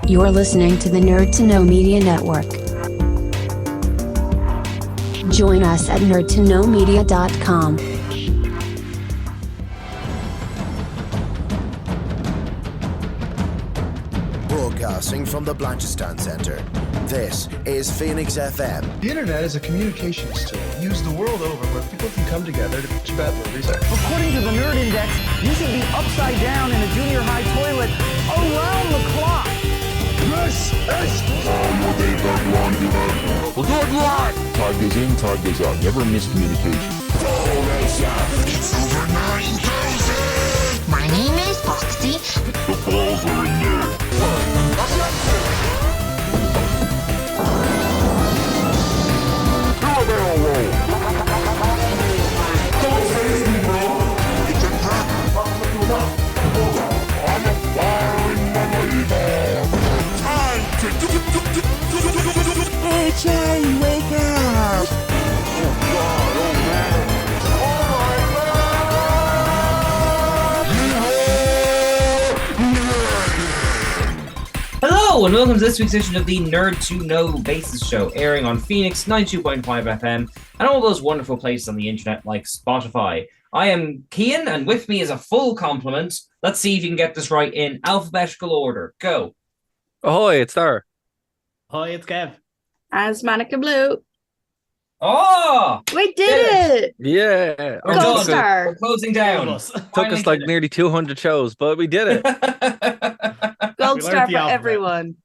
You're listening to the Nerd to Know Media Network. Join us at nerdtoknowmedia.com. Broadcasting from the Blanchistan Center, this is Phoenix FM. The internet is a communications tool used the world over where people can come together to bitch about movies. According to the Nerd Index, you should be upside down in a junior high toilet around the clock. This is We're going live! Time goes in, time goes out. Never miscommunication. It's over 9,000! My name is Foxy. The balls are in there. Do a barrel roll. Don't face me, bro. It's a trap. I'm a firing believer. Time to Hey, Charlie, wake up! Oh, God, oh, man. Hello and welcome to this week's edition of the Nerd to Know Basis Show, airing on Phoenix 92.5 FM and all those wonderful places on the internet like Spotify. I am Cian, and with me is a full complement. Let's see if you can get this right in alphabetical order. Go. Ahoy, it's Star. Hi, it's Kev. As Monica Blue. Oh! We did it! Yeah. We're Gold done. star. We're closing down. Took us like nearly 200 shows, but we did it. Gold We star learned for the alphabet. everyone.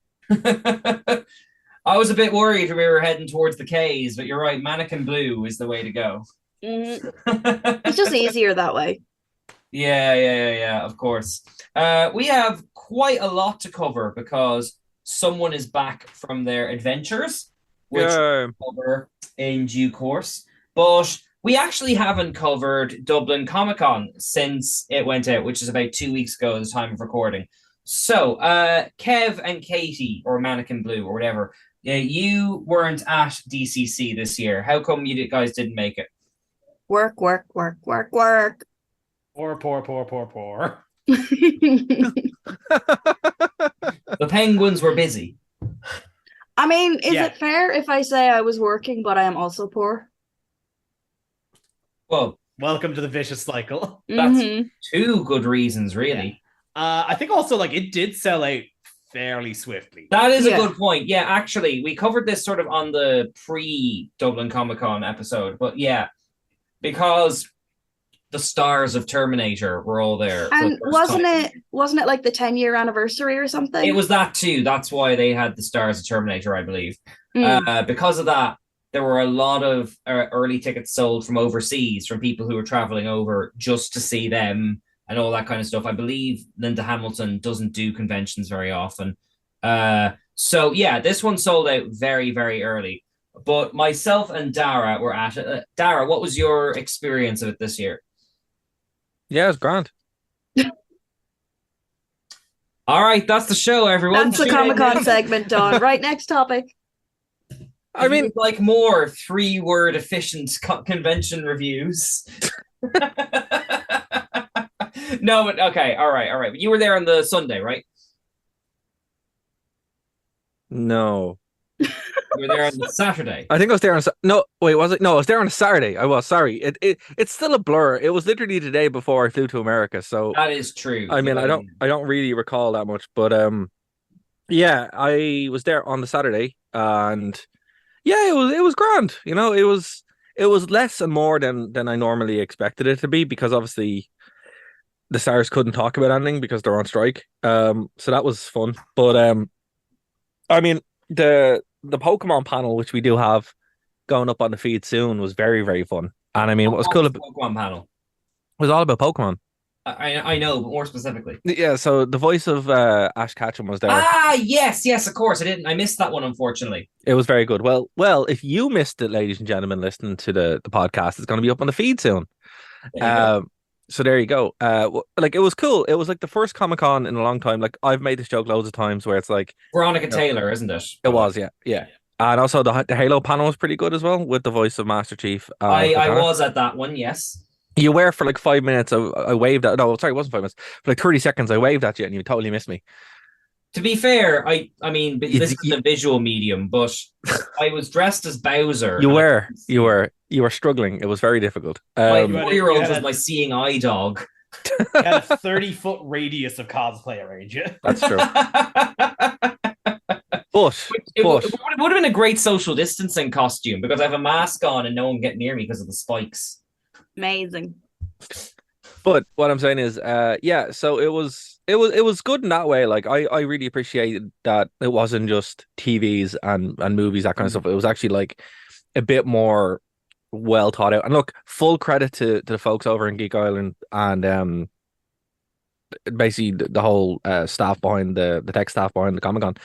I was a bit worried when we were heading towards the K's, but you're right, Mannequin Blue is the way to go. It's just easier that way. Yeah, of course. We have quite a lot to cover because someone is back from their adventures, which we'll cover in due course. But we actually haven't covered Dublin Comic Con since it went out, which is about 2 weeks ago at the time of recording. So, Kev and Katie, or Mannequin Blue, or whatever, you weren't at DCC this year. How come you guys didn't make it? Work. Poor. The Penguins were busy. I mean, is Yeah. it fair if I say I was working, but I am also poor? Well, Welcome to the vicious cycle. that's Mhm. two good reasons, really. I think also like it did sell out fairly swiftly. That is Yeah. a good point. Yeah, actually, we covered this sort of on the pre-Dublin Comic Con episode, but yeah, because the stars of Terminator were all there. for And the first time. wasn't it like the 10-year anniversary or something? It was that too. That's why they had the stars of Terminator, I believe. Because of that, there were a lot of early tickets sold from overseas, from people who were traveling over just to see them and all that kind of stuff. I believe Linda Hamilton doesn't do conventions very often. So yeah, this one sold out very, very early. But myself and Dara were at it. Dara, what was your experience of it this year? Yeah, it's grand. All right, that's the show, everyone. That's the Tune in Comic Con next- segment done. Right, next topic. I mean, like more 3-word efficient convention reviews. No, but okay, all right. But you were there on the Sunday, right? no. You were there on the Saturday. I think I was there on... No, wait, was it? No, I was there on a Saturday. I was, sorry. It's still a blur. It was literally the day before I flew to America, so... That is true. I mean, I don't really recall that much, but yeah, I was there on the Saturday, and yeah, it was grand. You know, it was less and more than I normally expected it to be, because obviously the stars couldn't talk about anything because they're on strike. So that was fun. But I mean, the Pokemon panel, which we do have going up on the feed soon, was very, very fun. And I mean, what was cool about Pokemon panel? it was all about Pokemon. I know, but more specifically. Yeah, so the voice of Ash Ketchum was there. Ah, yes, of course. I missed that one, unfortunately. It was very good. Well, if you missed it, ladies and gentlemen, listening to the podcast, it's going to be up on the feed soon. So there you go. Like, it was cool. It was like the first Comic-Con in a long time. Like, I've made this joke loads of times where it's like Veronica Taylor, isn't it? It was, yeah. And also the Halo panel was pretty good as well, with the voice of Master Chief. I was at that one, yes. You were for like 5 minutes. I waved at. No, sorry, it wasn't 5 minutes. For like 30 seconds, I waved at you, and you totally missed me. To be fair, I mean, this is a visual medium, but I was dressed as Bowser. You were struggling. It was very difficult. My 4-year-old was my seeing eye dog. You had a 30-foot radius of cosplay around you. That's true. But it would have been a great social distancing costume because I have a mask on and no one can get near me because of the spikes. Amazing. But what I'm saying is, so it was good in that way. Like I really appreciated that it wasn't just TVs and movies, that kind of stuff. It was actually like a bit more well thought out. And look, full credit to the folks over in Geek Island and basically the whole staff behind the tech staff behind the Comic Con.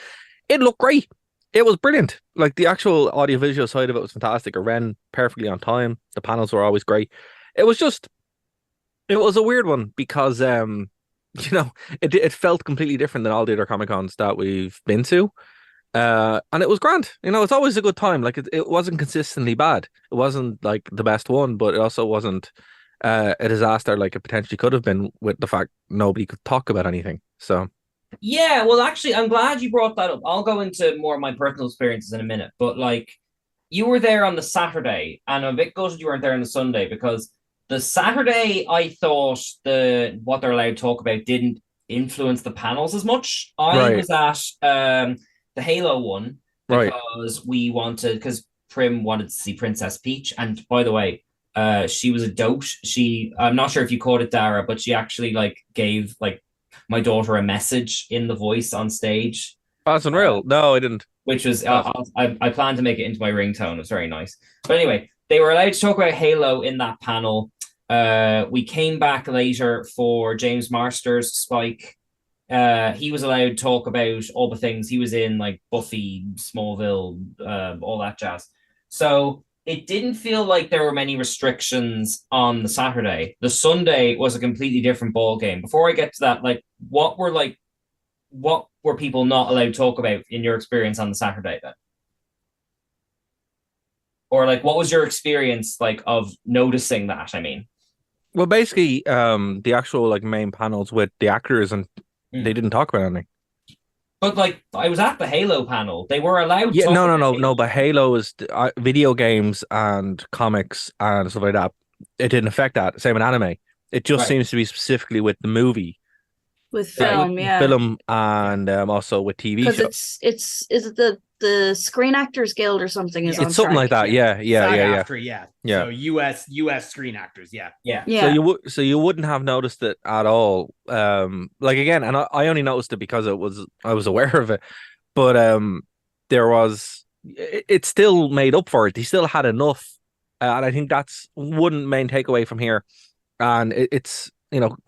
It looked great. It was brilliant. Like the actual audiovisual side of it was fantastic. It ran perfectly on time. The panels were always great. It was a weird one because it felt completely different than all the other Comic Cons that we've been to. And it was grand. It's always a good time. Like it wasn't consistently bad. It wasn't like the best one, but it also wasn't a disaster like it potentially could have been with the fact nobody could talk about anything. So yeah, well, actually, I'm glad you brought that up. I'll go into more of my personal experiences in a minute, but like you were there on the Saturday, and I'm a bit gutted you weren't there on the Sunday because the Saturday I thought what they're allowed to talk about didn't influence the panels as much. I was at the Halo one because because Prim wanted to see Princess Peach, and by the way, she was a dote. I'm not sure if you caught it, Dara, but she actually like gave like my daughter a message in the voice on stage. Oh, that's unreal. No, I didn't. Which was I plan to make it into my ringtone. It's very nice. But anyway, they were allowed to talk about Halo in that panel. We came back later for James Marsters' Spike. He was allowed to talk about all the things he was in, like Buffy, Smallville, all that jazz. So it didn't feel like there were many restrictions on the Saturday. The Sunday was a completely different ball game. Before I get to that, like what were people not allowed to talk about in your experience on the Saturday then? Or like what was your experience like of noticing that? I mean, well, basically, the actual like main panels with the actors and they didn't talk about anything. But like I was at the Halo panel, they were allowed. Yeah, no. But Halo is video games and comics and stuff like that. It didn't affect that. Same with anime. It just seems to be specifically with the movie, with film, film, and also with TV shows. Because is it the Screen Actors Guild or something? Is it's something like that. Yeah. So U.S. Screen Actors. Yeah. So you wouldn't have noticed it at all. Like again, and I only noticed it because I was aware of it, but it still made up for it. He still had enough, and I think that's one main takeaway from here. And it's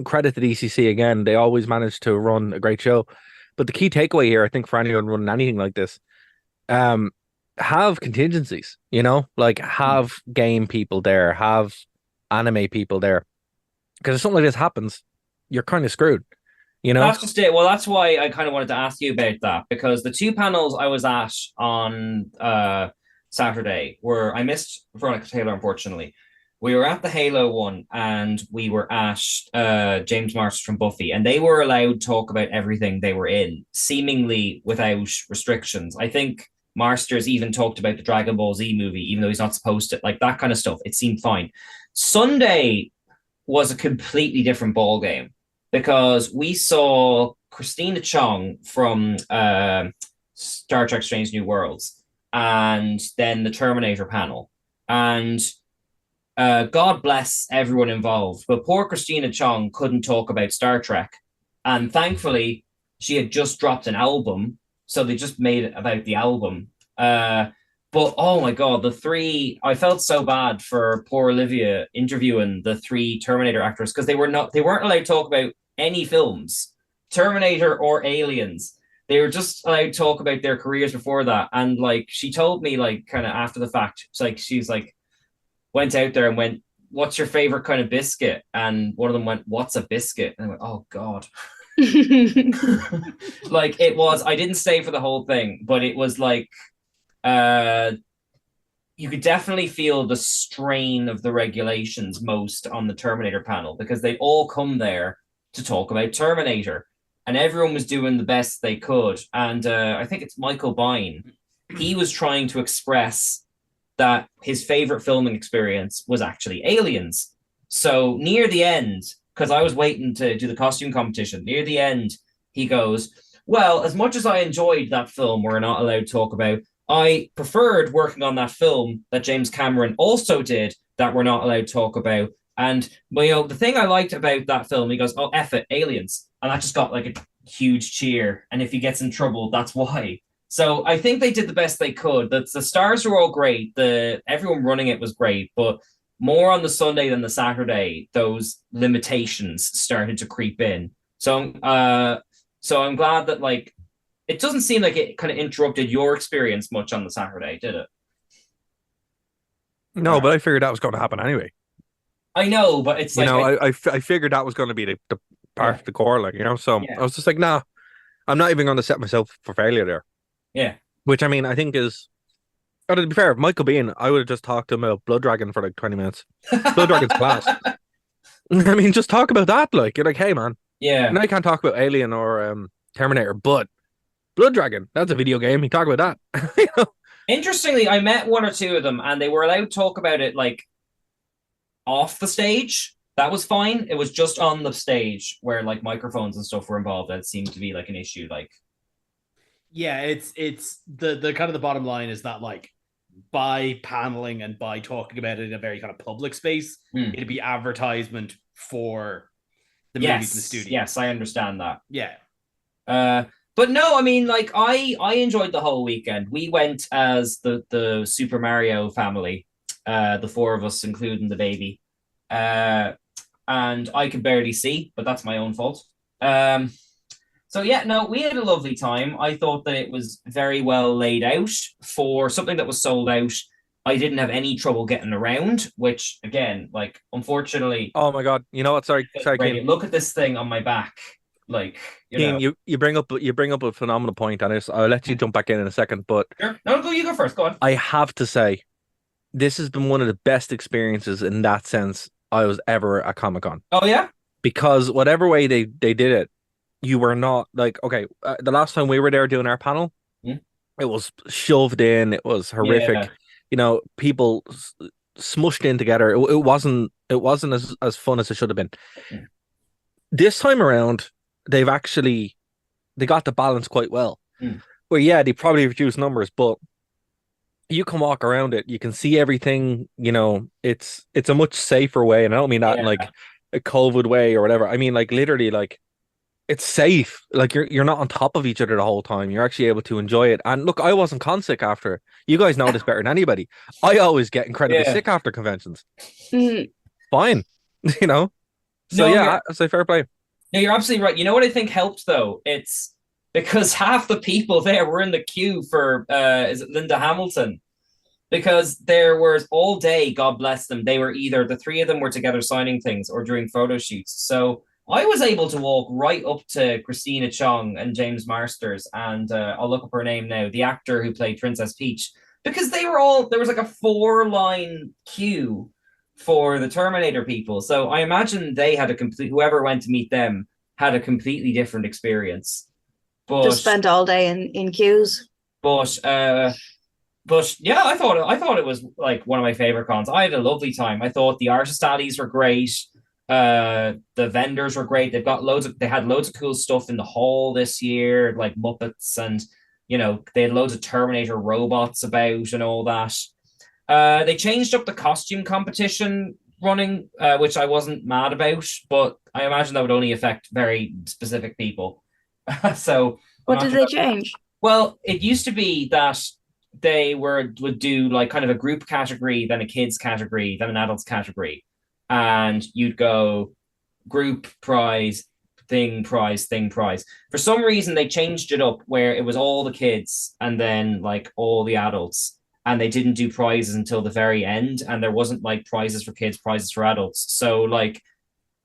credit to DCC again. They always manage to run a great show. But the key takeaway here, I think, for anyone running anything like this, have contingencies, like have game people there, have anime people there, because if something like this happens, you're kind of screwed, That's just it. Well, that's why I kind of wanted to ask you about that, because the two panels I was at on Saturday I missed Veronica Taylor, unfortunately. We were at the Halo one and we were at James Marsters from Buffy, and they were allowed to talk about everything they were in, seemingly without restrictions. I think Marsters even talked about the Dragon Ball Z movie, even though he's not supposed to, like that kind of stuff. It seemed fine. Sunday was a completely different ball game because we saw Christina Chong from Star Trek Strange New Worlds and then the Terminator panel. And God bless everyone involved, but poor Christina Chong couldn't talk about Star Trek. And thankfully, she had just dropped an album, so they just made it about the album. But oh my God, I felt so bad for poor Olivia interviewing the three Terminator actors because they weren't allowed to talk about any films, Terminator or Aliens. They were just allowed to talk about their careers before that. And like she told me, like kind of after the fact, she's like went out there and went, "What's your favorite kind of biscuit?" And one of them went, "What's a biscuit?" And I went, "Oh God." Like it was, I didn't stay for the whole thing, but it was like you could definitely feel the strain of the regulations most on the Terminator panel because they all come there to talk about Terminator. and everyone was doing the best they could. And I think it's Michael Bine. He was trying to express that his favorite filming experience was actually Aliens. So near the end, because I was waiting to do the costume competition, near the end, he goes, well, as much as I enjoyed that film we're not allowed to talk about, I preferred working on that film that James Cameron also did that we're not allowed to talk about. And the thing I liked about that film, he goes, oh, F it, Aliens. And that just got like a huge cheer. And if he gets in trouble, that's why. So I think they did the best they could. The stars were all great. Everyone running it was great, but more on the Sunday than the Saturday, those limitations started to creep in. So I'm glad that like it doesn't seem like it kind of interrupted your experience much on the Saturday, did it? No, but I figured that was going to happen anyway. I know, but it's like I figured that was going to be the part of the core, like So I was just like, nah, I'm not even going to set myself for failure there. Yeah. Which I mean, I think is. Oh, to be fair, Michael Biehn, I would have just talked to him about Blood Dragon for like 20 minutes. Blood Dragon's class. I mean, just talk about that. Like, you're like, hey, man. Yeah. Now I can't talk about Alien or Terminator, but Blood Dragon, that's a video game. You talk about that. Interestingly, I met one or two of them, and they were allowed to talk about it like off the stage. That was fine. It was just on the stage where like microphones and stuff were involved. That seemed to be like an issue. Like. Yeah, it's the kind of the bottom line is that like by paneling and by talking about it in a very kind of public space, it'd be advertisement for the movies in the studio. Yes, I understand that. Yeah. But no, I mean, like I enjoyed the whole weekend. We went as the Super Mario family, the four of us, including the baby. And I could barely see, but that's my own fault. So yeah, no, we had a lovely time. I thought that it was very well laid out for something that was sold out. I didn't have any trouble getting around, which again, like, unfortunately. Oh my God! You know what? Sorry, Keane. Look at this thing on my back. Like, Keane, you bring up a phenomenal point, and I'll let you jump back in a second. But sure. No, you go first. Go on. I have to say, this has been one of the best experiences in that sense I was ever at Comic Con. Oh yeah, because whatever way they did it. You were not like, okay, the last time we were there doing our panel, it was shoved in. It was horrific. Yeah. People smushed in together. It wasn't as fun as it should have been. This time around, they got the balance quite well. Well, yeah, they probably reduced numbers, but you can walk around it. You can see everything. It's a much safer way. And I don't mean that in like a COVID way or whatever. I mean, like literally like, it's safe. Like you're not on top of each other the whole time. You're actually able to enjoy it. And look, I wasn't consick after. You guys know this better than anybody. I always get incredibly sick after conventions. Fine, So yeah, I say fair play. No, you're absolutely right. You know what I think helped though? It's because half the people there were in the queue for is it Linda Hamilton? Because there was all day, God bless them. They were either the three of them were together signing things or doing photo shoots. So I was able to walk right up to Christina Chong and James Marsters, and I'll look up her name now, the actor who played Princess Peach, because there was like a 4-line queue for the Terminator people. So I imagine they had whoever went to meet them had a completely different experience. But just spent all day in queues. But yeah, I thought it was like one of my favorite cons. I had a lovely time. I thought the artist alleys were great. The vendors were great. They had loads of cool stuff in the hall this year, like Muppets, and they had loads of Terminator robots about and all that. They changed up the costume competition running, which I wasn't mad about, but I imagine that would only affect very specific people. So what did they change? Well, it used to be that they would do like kind of a group category, then a kids category, then an adults category. And you'd go group prize, thing prize. For some reason, they changed it up where it was all the kids and then like all the adults. And they didn't do prizes until the very end. And there wasn't like prizes for kids, prizes for adults. So like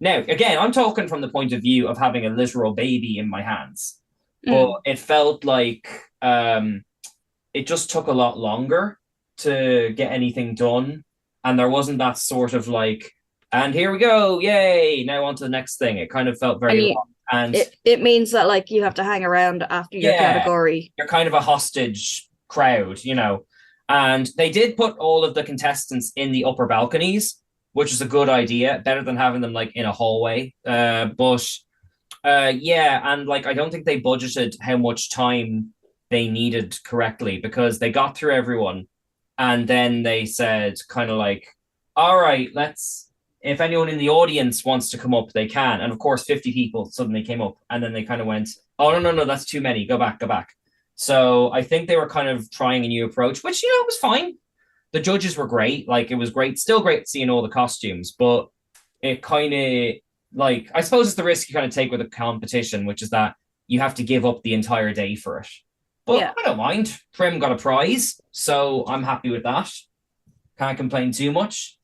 now, again, I'm talking from the point of view of having a literal baby in my hands. But it felt like it just took a lot longer to get anything done. And there wasn't that sort of like, and here we go, yay, now on to the next thing. It kind of felt very And it means that like you have to hang around after your category. You're kind of a hostage crowd, you know. And they did put all of the contestants in the upper balconies, which is a good idea, better than having them like in a hallway. But and like I don't think they budgeted how much time they needed correctly, because they got through everyone, and then they said kind of like, all right, if anyone in the audience wants to come up, they can. And of course, 50 people suddenly came up, and then they kind of went, oh, no, that's too many. Go back. So I think they were kind of trying a new approach, which, you know, was fine. The judges were great. Like, it was great. Still great seeing all the costumes, but it kind of, like, I suppose it's the risk you kind of take with a competition, which is that you have to give up the entire day for it. But I don't mind. Prim got a prize, so I'm happy with that. Can't complain too much.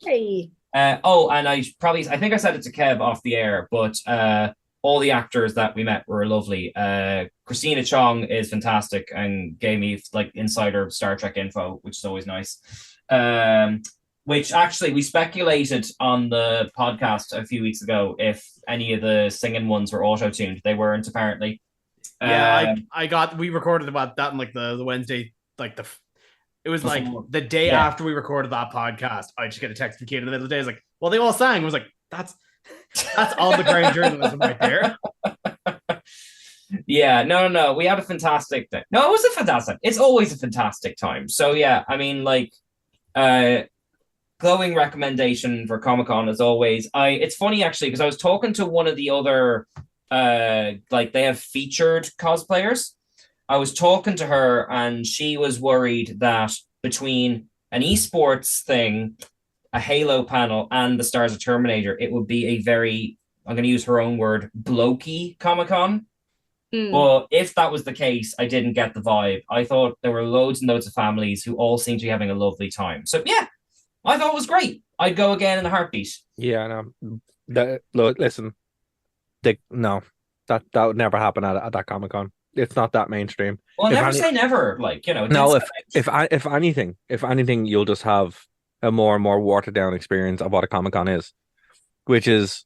Hey. And I think I said it to Kev off the air, but all the actors that we met were lovely. Christina Chong is fantastic and gave me like insider Star Trek info, which is always nice. Which actually we speculated on the podcast a few weeks ago if any of the singing ones were auto-tuned. They weren't, apparently. We recorded about that in like the Wednesday, like it was like the day after we recorded that podcast. I just get a text from Cian in the middle of the day. It's like, well, they all sang. I was like, that's on the ground journalism right there. Yeah, no. We had a fantastic day. No, it was a fantastic. It's always a fantastic time. So yeah, I mean, like, glowing recommendation for Comic Con as always. It's funny actually because I was talking to one of the other, like they have featured cosplayers. I was talking to her and she was worried that between an esports thing, a Halo panel, and the Stars of Terminator, it would be a very, I'm going to use her own word, blokey Comic-Con. But if that was the case, I didn't get the vibe. I thought there were loads and loads of families who all seemed to be having a lovely time. So yeah, I thought it was great. I'd go again in a heartbeat. Yeah, no. Listen, that would never happen at that Comic-Con. It's not that mainstream. Well, never say never. Like, you know. No, if anything, you'll just have a more and more watered down experience of what a Comic-Con is, which is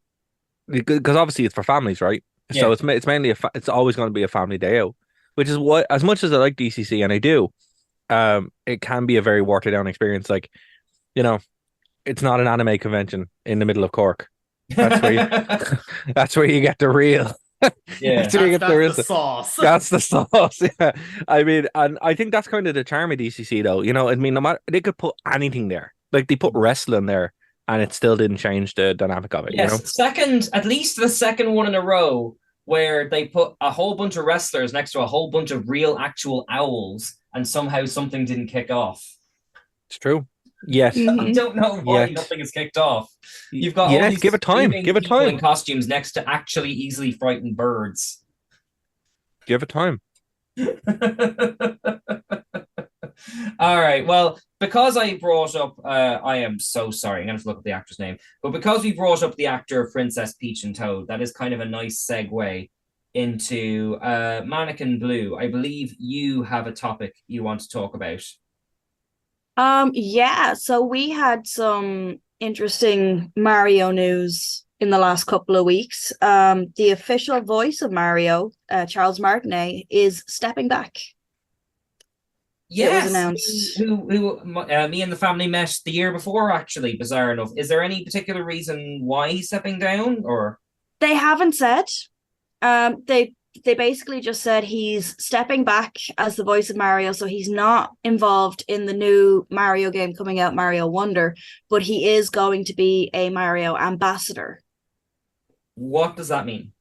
because obviously it's for families, right? Yeah. So it's mainly it's always going to be a family day out, which is what, as much as I like DCC and I do, it can be a very watered down experience. Like, you know, it's not an anime convention in the middle of Cork. That's where you get the real. Yeah, that's the sauce. That's the sauce. Yeah, I mean, and I think that's kind of the charm of DCC, though. You know, I mean, no matter, they could put anything there. Like they put wrestling there, and it still didn't change the dynamic of it. Yes, you know? at least the second one in a row where they put a whole bunch of wrestlers next to a whole bunch of real, actual owls, and somehow something didn't kick off. It's true. Yes. I don't know why nothing is kicked off. You've got all these give it time. Give it time. In costumes next to actually easily frightened birds. Give it time. All right. Well, because I brought up, I am so sorry. I'm going to have to look up the actor's name. But because we brought up the actor of Princess Peach and Toad, that is kind of a nice segue into Mannequin Blue. I believe you have a topic you want to talk about. Yeah, so we had some interesting Mario news in the last couple of weeks. The official voice of Mario, Charles Martinet, is stepping back. Yes, it was announced. Who me and the family met the year before, actually, bizarre enough. Is there any particular reason why he's stepping down, or? They haven't said. They basically just said he's stepping back as the voice of Mario, so he's not involved in the new Mario game coming out, Mario Wonder, but he is going to be a Mario ambassador. What does that mean?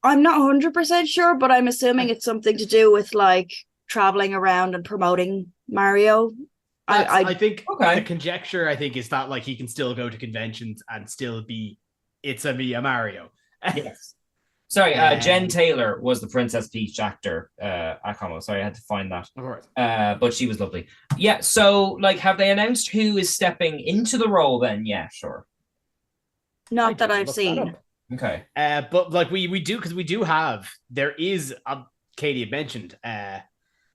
I'm not 100% sure, but I'm assuming it's something to do with like traveling around and promoting Mario. I think the conjecture, I think, is that like he can still go to conventions and still be me a Mario. Yes. Sorry, Jen Taylor was the Princess Peach actor at Como. Sorry, I had to find that. Of course. But she was lovely. Yeah, so, like, have they announced who is stepping into the role then? Yeah, sure. Not that I've seen. Okay. But, like, we do, because we do have, there is, Katie had mentioned,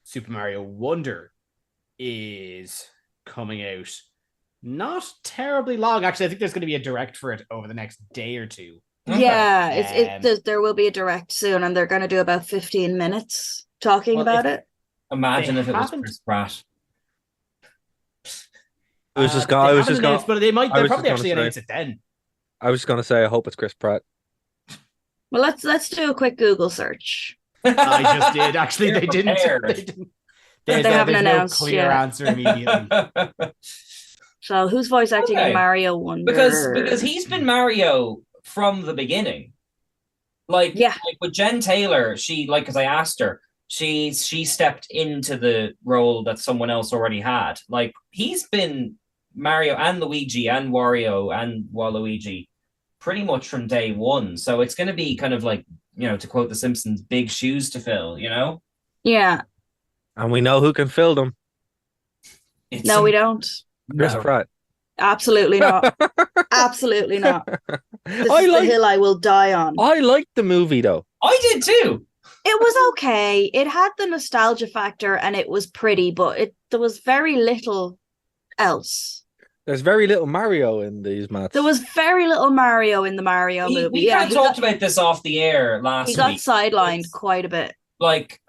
Super Mario Wonder is coming out not terribly long. Actually, I think there's going to be a direct for it over the next day or two. Yeah, there will be a direct soon, and they're going to do about 15 minutes talking about it. Imagine if it was Chris Pratt. But they probably actually announce it then. I was just going to say, I hope it's Chris Pratt. Well, let's do a quick Google search. I just did. Actually, they didn't. They haven't announced no clear answer immediately. So, who's voice acting in Mario Wonder? Because he's been Mario from the beginning. Like with Jen Taylor, because I asked her, she stepped into the role that someone else already had. Like, he's been Mario and Luigi and Wario and Waluigi pretty much from day one. So it's going to be kind of like, to quote The Simpsons, big shoes to fill, Yeah. And we know who can fill them. No, we don't. Chris Pratt. Absolutely not. Absolutely not. This is the hill I will die on. I liked the movie, though. I did too. It was okay. It had the nostalgia factor and it was pretty, but there was very little else. There's very little Mario in these mats. There was very little Mario in the Mario movie. We kind of talked about this off the air last week. He got sidelined quite a bit. Like,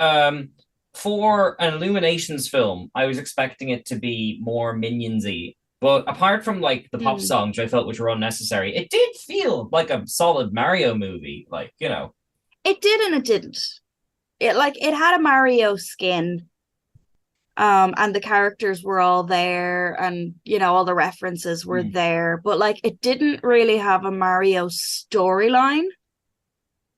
for an Illuminations film, I was expecting it to be more Minions-y. But apart from, like, the pop songs, which I felt which were unnecessary, it did feel like a solid Mario movie. Like, It did and it didn't. It had a Mario skin. And the characters were all there, and all the references were there, but it didn't really have a Mario storyline.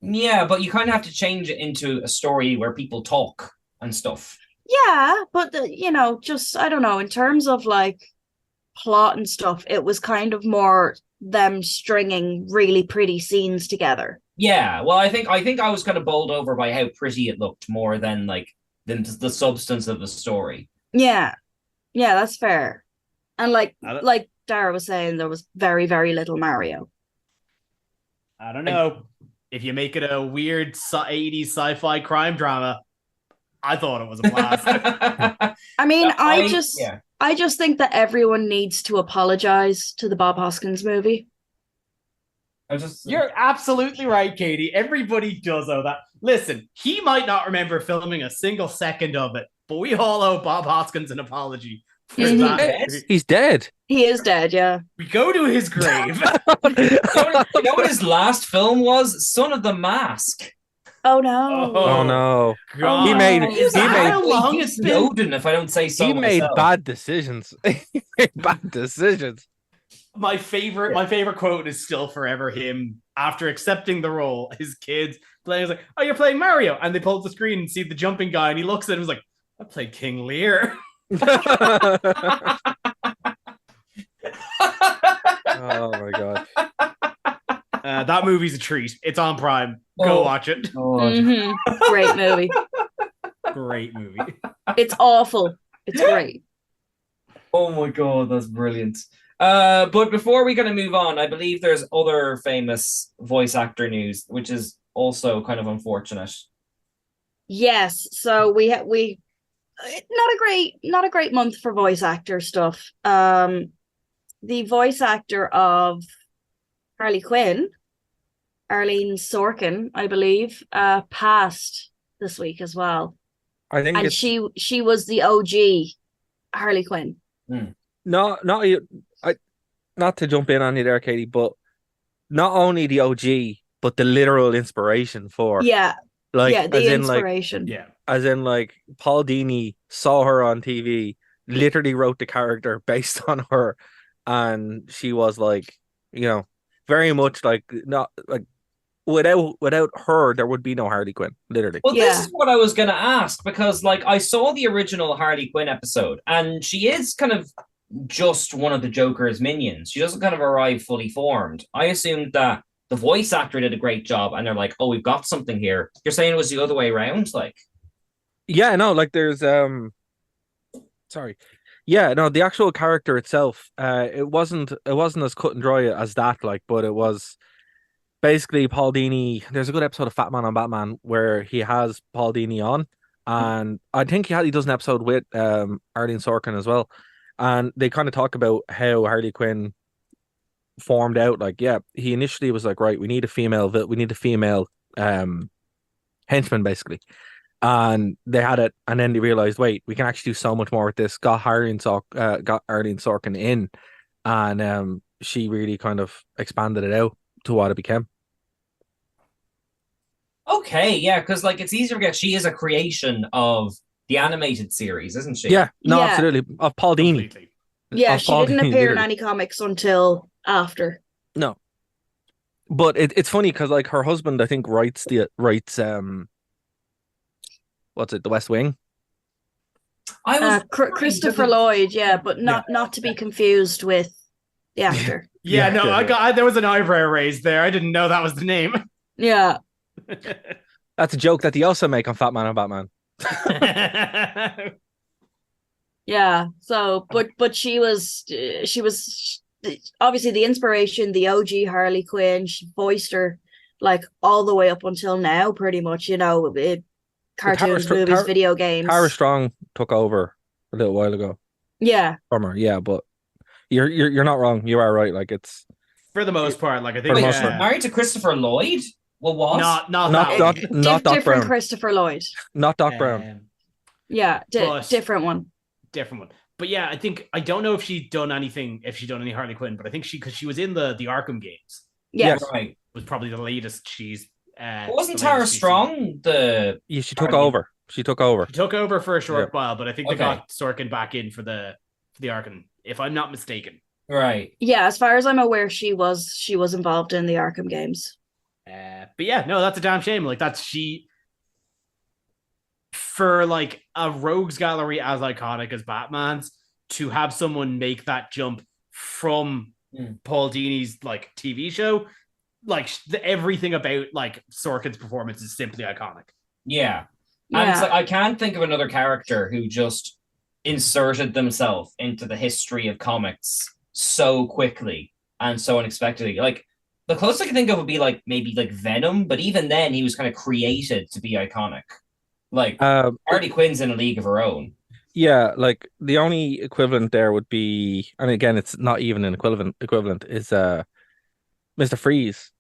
Yeah, but you kind of have to change it into a story where people talk and stuff. Yeah, but just I don't know, in terms of plot and stuff, it was kind of more them stringing really pretty scenes together. Yeah, well, I think I was kind of bowled over by how pretty it looked more than the substance of the story. Yeah, that's fair. And like Dara was saying, there was very, very little Mario. I don't know. If you make it a weird 80s sci-fi crime drama, I thought it was a blast. I mean, I just think that everyone needs to apologize to the Bob Hoskins movie. You're absolutely right, Katie. Everybody does owe that. Listen, he might not remember filming a single second of it, but we all owe Bob Hoskins an apology. He's dead. He is dead, yeah. We go to his grave. You know what his last film was? Son of the Mask. Oh no! Oh no! God. He made how long it's been? Odin, if I don't say so. He made myself. bad decisions. He made bad decisions. My favorite quote is still forever him after accepting the role. His kids playing, he's like, "Oh, you're playing Mario," and they pull up the screen and see the jumping guy, and he looks at him and is like, "I played King Lear." Oh my god! That movie's a treat. It's on Prime. Go watch it. Great movie. Great movie. It's awful. It's great. Oh my god, that's brilliant. But before we're going to move on, I believe there's other famous voice actor news, which is also kind of unfortunate. Yes, so we not a great month for voice actor stuff. The voice actor of Harley Quinn, Arleen Sorkin, I believe, passed this week as well. I think, and she was the OG Harley Quinn. Not to jump in on you there, Katie, but not only the OG, but the literal inspiration for the inspiration. As in, Paul Dini saw her on TV, literally wrote the character based on her, and she was very much not without her there would be no Harley Quinn, literally. Well, this is what I was going to ask, because I saw the original Harley Quinn episode, and she is kind of just one of the Joker's minions. She doesn't kind of arrive fully formed. I assumed that the voice actor did a great job, and they're like, "Oh, we've got something here." You're saying it was the other way around, Yeah, no, there's sorry. Yeah, no, the actual character itself, it wasn't as cut and dry as that, but it was basically Paul Dini. There's a good episode of Fat Man on Batman where he has Paul Dini on, and I think he does an episode with Arleen Sorkin as well, and they kind of talk about how Harley Quinn formed out. Like, yeah, he initially was like, right, we need a female henchman, basically. And they had it, and then they realized, wait, we can actually do so much more with this. Got Arleen Sorkin in, and she really kind of expanded it out to what it became. Okay, yeah, because like it's easier to get. She is a creation of the animated series, isn't she? Yeah, no, Yeah. absolutely. Of Paul Dini. Completely. Yeah, Of she Paul didn't Dini, appear in literally. any comics until after. No. But it's funny because like her husband, I think, writes what's it, The West Wing? Christopher Lloyd, yeah, but not to be confused with the actor. Yeah, no, there was an eyebrow raised there. I didn't know that was the name. Yeah. That's a joke that they also make on Fat Man and Batman. Yeah. So, but she was obviously the inspiration, the OG Harley Quinn. She voiced her like all the way up until now, pretty much. You know, cartoons, movies, video games. Tara Strong took over a little while ago. Yeah. From her, yeah, but you're not wrong. You are right. Like it's for the most part. Like I think married to Christopher Lloyd. Well, what? Not Doc different Brown. Christopher Lloyd. Not Doc Brown. Yeah, different one. Different one. But yeah, I don't know if she'd done any Harley Quinn, but I think because she was in the Arkham games. Yes. Right. Was probably the latest she's. Wasn't Tara Strong the? Yeah, she took over. She took over. She took over for a short while, but I think they got Sorkin back in for the Arkham, if I'm not mistaken. Right. Yeah, as far as I'm aware, she was involved in the Arkham games. But yeah, no, that's a damn shame. Like that's she. For like a rogues gallery as iconic as Batman's, to have someone make that jump from Paul Dini's like TV show, like everything about like Sorkin's performance is simply iconic. Yeah. And it's like, I can't think of another character who just inserted themselves into the history of comics so quickly and so unexpectedly. Like the closest I can think of would be like maybe like Venom, but even then he was kind of created to be iconic. Like Harley Quinn's in a league of her own. Yeah, like the only equivalent there would be, and again, it's not even an equivalent, is Mr. Freeze.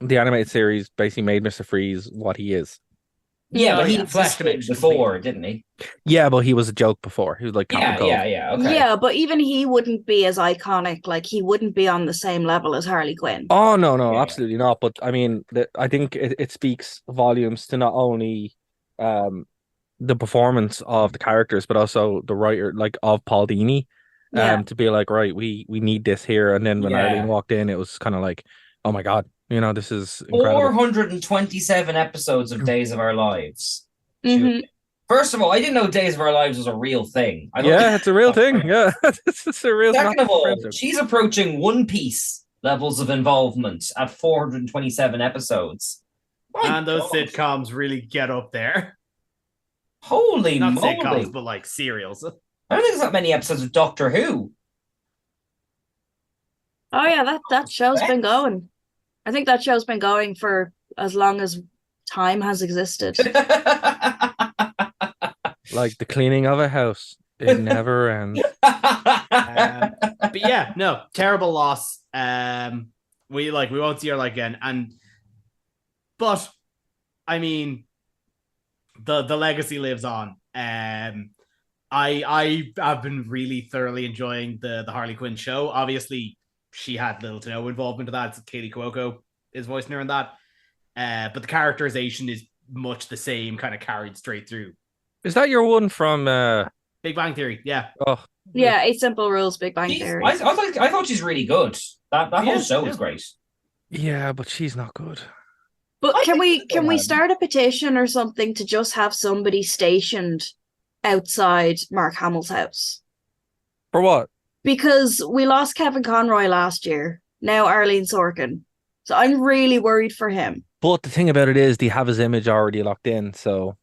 The animated series basically made Mr. Freeze what he is. Yeah, but he fleshed him before, didn't he? Yeah, but he was a joke before. He was like okay. Yeah, but even he wouldn't be as iconic. Like he wouldn't be on the same level as Harley Quinn. Oh no, absolutely not. But I mean, I think it speaks volumes to not only the performance of the characters, but also the writer, like of Paul Dini, to be like, right, we need this here. And then when Arleen walked in, it was kind of like, oh my god, you know, this is incredible. 427 episodes of Days of Our Lives. Mm-hmm. First of all, I didn't know Days of Our Lives was a real thing. It's a real thing. Yeah, it's a real. Second of all, she's approaching One Piece levels of involvement at 427 episodes. And those sitcoms really get up there. Holy Not moly. sitcoms, but like serials. I don't think there's that many episodes of Doctor Who. Oh yeah, that show's been going. I think that show's been going for as long as time has existed. Like the cleaning of a house. It never ends. But yeah, no, terrible loss. We won't see her again. But I mean, the legacy lives on. I have been really thoroughly enjoying the Harley Quinn show. Obviously, she had little to no involvement in that. Kaylee Cuoco is voicing her in that. But the characterization is much the same, kind of carried straight through. Is that your one from Big Bang Theory? Yeah. Oh. Yeah, 8 Simple Rules, Big Bang Theory. I thought she's really good. That whole show was great. Yeah, but she's not good. But can we start a petition or something to just have somebody stationed outside Mark Hamill's house? For what? Because we lost Kevin Conroy last year. Now Arleen Sorkin. So I'm really worried for him. But the thing about it is they have his image already locked in, so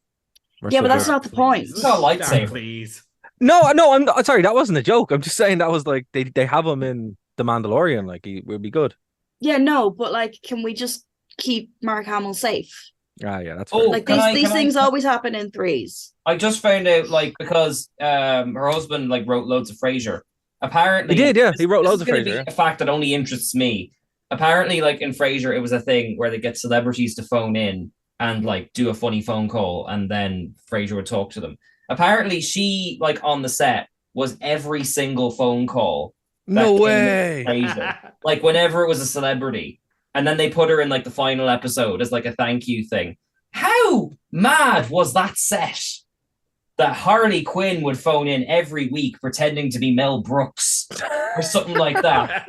yeah, but that's not the point. It's not a lightsaber. Please. No, I'm sorry, that wasn't a joke. I'm just saying that was like they have him in The Mandalorian, like he would be good. Yeah, no, but like, can we just keep Mark Hamill safe? Yeah, that's fair. Like these things always happen in threes. I just found out, like, because her husband like wrote loads of Frasier, Apparently, He did, yeah. He wrote loads of Frasier. Frasier. A fact that only interests me. Apparently, like in Frasier, it was a thing where they get celebrities to phone in and like do a funny phone call, and then Frasier would talk to them. Apparently, she like on the set was every single phone call. No way. Like whenever it was a celebrity, and then they put her in like the final episode as like a thank you thing. How mad was that set? That Harley Quinn would phone in every week pretending to be Mel Brooks or something like that.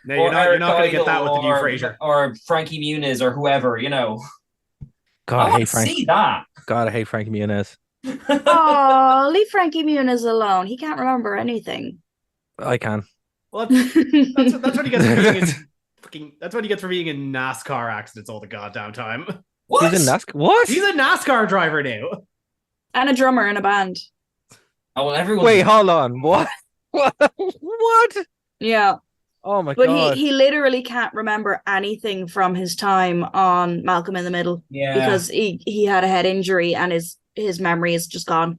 No, you're not going to get that with the new Frasier. Or Frankie Muniz or whoever, you know. God, I hate Frank. See that. God, I hate Frankie Muniz. Oh, leave Frankie Muniz alone. He can't remember anything. I can. Well, that's what he gets for being in that's what he gets for being in NASCAR accidents all the goddamn time. What? He's in NASCAR. What? He's a NASCAR driver now. And a drummer in a band. Oh well, everyone. Wait, hold on. What? What? Yeah. Oh my but god. But he literally can't remember anything from his time on Malcolm in the Middle. Yeah. Because he had a head injury and his memory is just gone.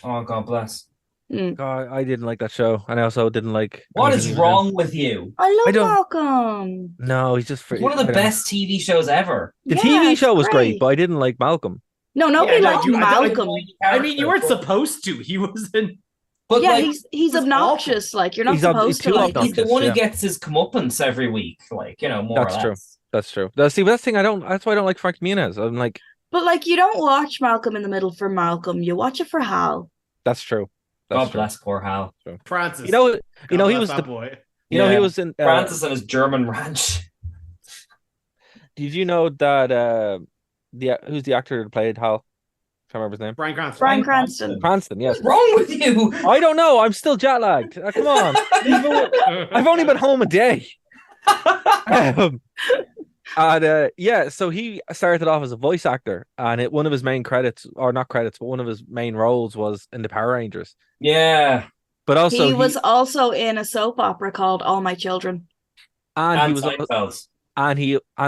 Oh, God bless. God, I didn't like that show, and I also didn't like. What is wrong with you? I love Malcolm. No, he's just one of the best TV shows ever. The TV show was great, but I didn't like Malcolm. No, nobody liked Malcolm. I mean, you weren't supposed to. He was in. But yeah, like, he's obnoxious. Awful. Like you're not supposed to. Like, he's the one who gets his comeuppance every week. Like more or less. True. That's true. See, that's the thing. That's why I don't like Frank Muniz. I'm like. But like, you don't watch Malcolm in the Middle for Malcolm. You watch it for Hal. That's true. God bless poor Hal. Francis. He was the boy. He was in Francis and his German ranch. Did you know that who's the actor that played Hal? I can't remember his name. Bryan Cranston. Cranston, yes. What's wrong with you? I don't know. I'm still jet lagged. Come on. I've only been home a day. So he started off as a voice actor, and one of his main credits, or not credits, but one of his main roles was in the Power Rangers. Yeah. But also he was also in a soap opera called All My Children. And he was Seinfeld. And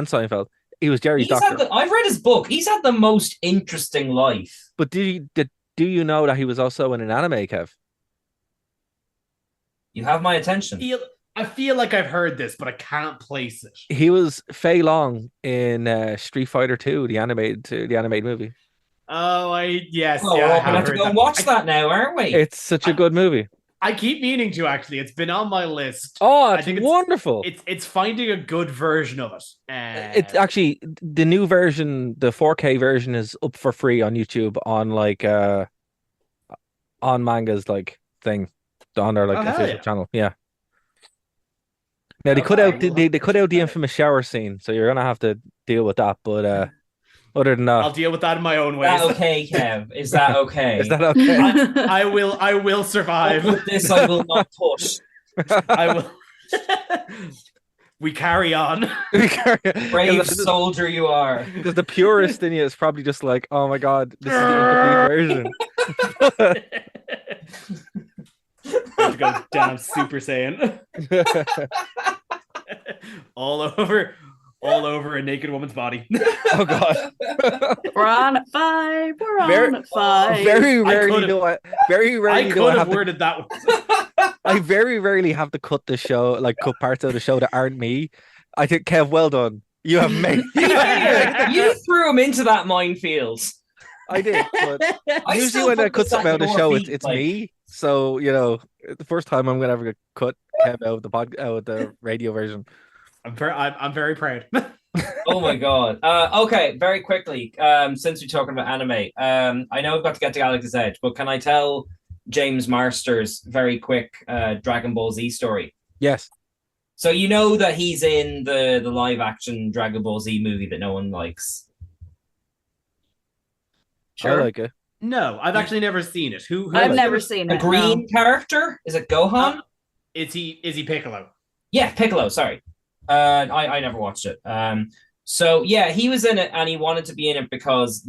Seinfeld. He was Jerry's doctor. I've read his book. He's had the most interesting life. But do you know that he was also in an anime, Kev? You have my attention. I feel like I've heard this, but I can't place it. He was Fei Long in Street Fighter 2, the animated movie. Oh, yes. Oh, yeah, we're gonna have to go and watch that now, aren't we? It's such a good movie. I keep meaning to, actually. It's been on my list. Oh, I think it's wonderful. It's finding a good version of it. It's actually the new version, the 4K version is up for free on YouTube on on Manga's thing on their official channel. Yeah. Now they cut out the infamous shower scene, so you're gonna have to deal with that. But other than that, I'll deal with that in my own ways. Is that okay, Kev? Is that okay? Is that okay? I will survive. With this, I will not push. I will. We carry on. Brave soldier you are. Because the purist in you is probably just like, oh my god, this is the incomplete version. I have to go down Super Saiyan. all over a naked woman's body. Oh god. We're on at 5. We're on at 5. Very rarely do I have worded that one. I very rarely have to cut the show, cut parts of the show that aren't me. I think, Kev, well done. You have made You threw him into that minefield. I did, but usually when I cut something out of the show, it's me. So, the first time I'm gonna have cut Kev out of the radio version. I'm very proud. Oh my god. Okay, very quickly. Since we're talking about anime, I know we've got to get to Galaxy's Edge, but can I tell James Marsters' very quick Dragon Ball Z story? Yes. So you know that he's in the live action Dragon Ball Z movie that no one likes. Sure. I like it. No, I've actually never seen it. Who I've never seen it. A green character? Is it Gohan? Is he Piccolo? Yeah, Piccolo, sorry. I never watched it. So yeah, he was in it and he wanted to be in it because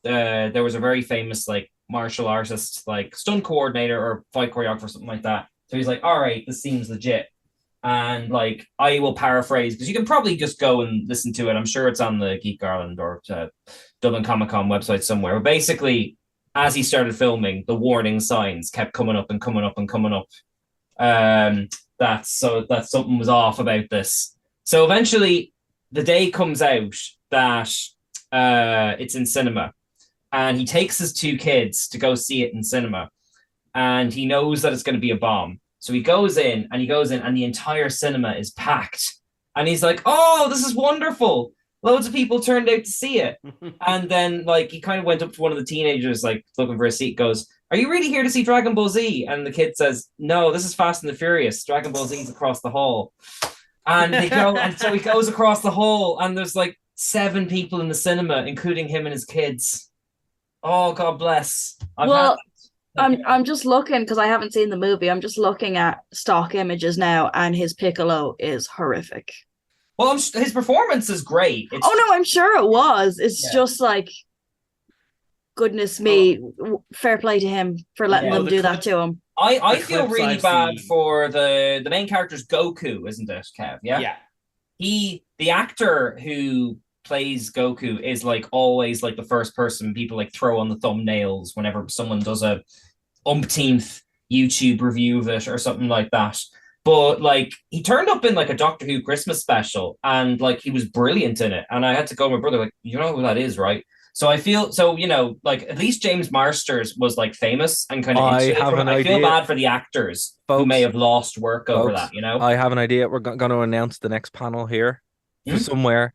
there was a very famous martial artist, stunt coordinator or fight choreographer or something like that. So he's like, all right, this seems legit. And I will paraphrase because you can probably just go and listen to it. I'm sure it's on the Geek Ireland or Dublin Comic Con website somewhere. But basically, as he started filming, the warning signs kept coming up and coming up and coming up. that something was off about this. So eventually, the day comes out that it's in cinema, and he takes his 2 kids to go see it in cinema, and he knows that it's going to be a bomb. So he goes in, and the entire cinema is packed, and he's like, "Oh, this is wonderful! Loads of people turned out to see it." And then, like, he kind of went up to one of the teenagers, like, looking for a seat, goes, "Are you really here to see Dragon Ball Z?" And the kid says, "No, this is Fast and the Furious. Dragon Ball Z's across the hall." And they go, and so he goes across the hall, and there's like 7 people in the cinema, including him and his kids. Oh, God bless. I'm just looking, because I haven't seen the movie. I'm just looking at stock images now, and his Piccolo is horrific. Well, his performance is great. Oh no, I'm sure it was. It's just like, goodness me, fair play to him for letting them do that to him. I feel really bad for the main character's Goku, isn't it, Kev? Yeah. The actor who plays Goku is like always like the first person people like throw on the thumbnails whenever someone does a umpteenth YouTube review of it or something like that. But like, he turned up in like a Doctor Who Christmas special, and like, he was brilliant in it. And I had to go to my brother, like, you know who that is, right? So I feel, so, you know, like, at least James Marsters was like famous and kind of I feel bad for the actors who may have lost work over that, you know? I have an idea. We're going to announce the next panel here for somewhere.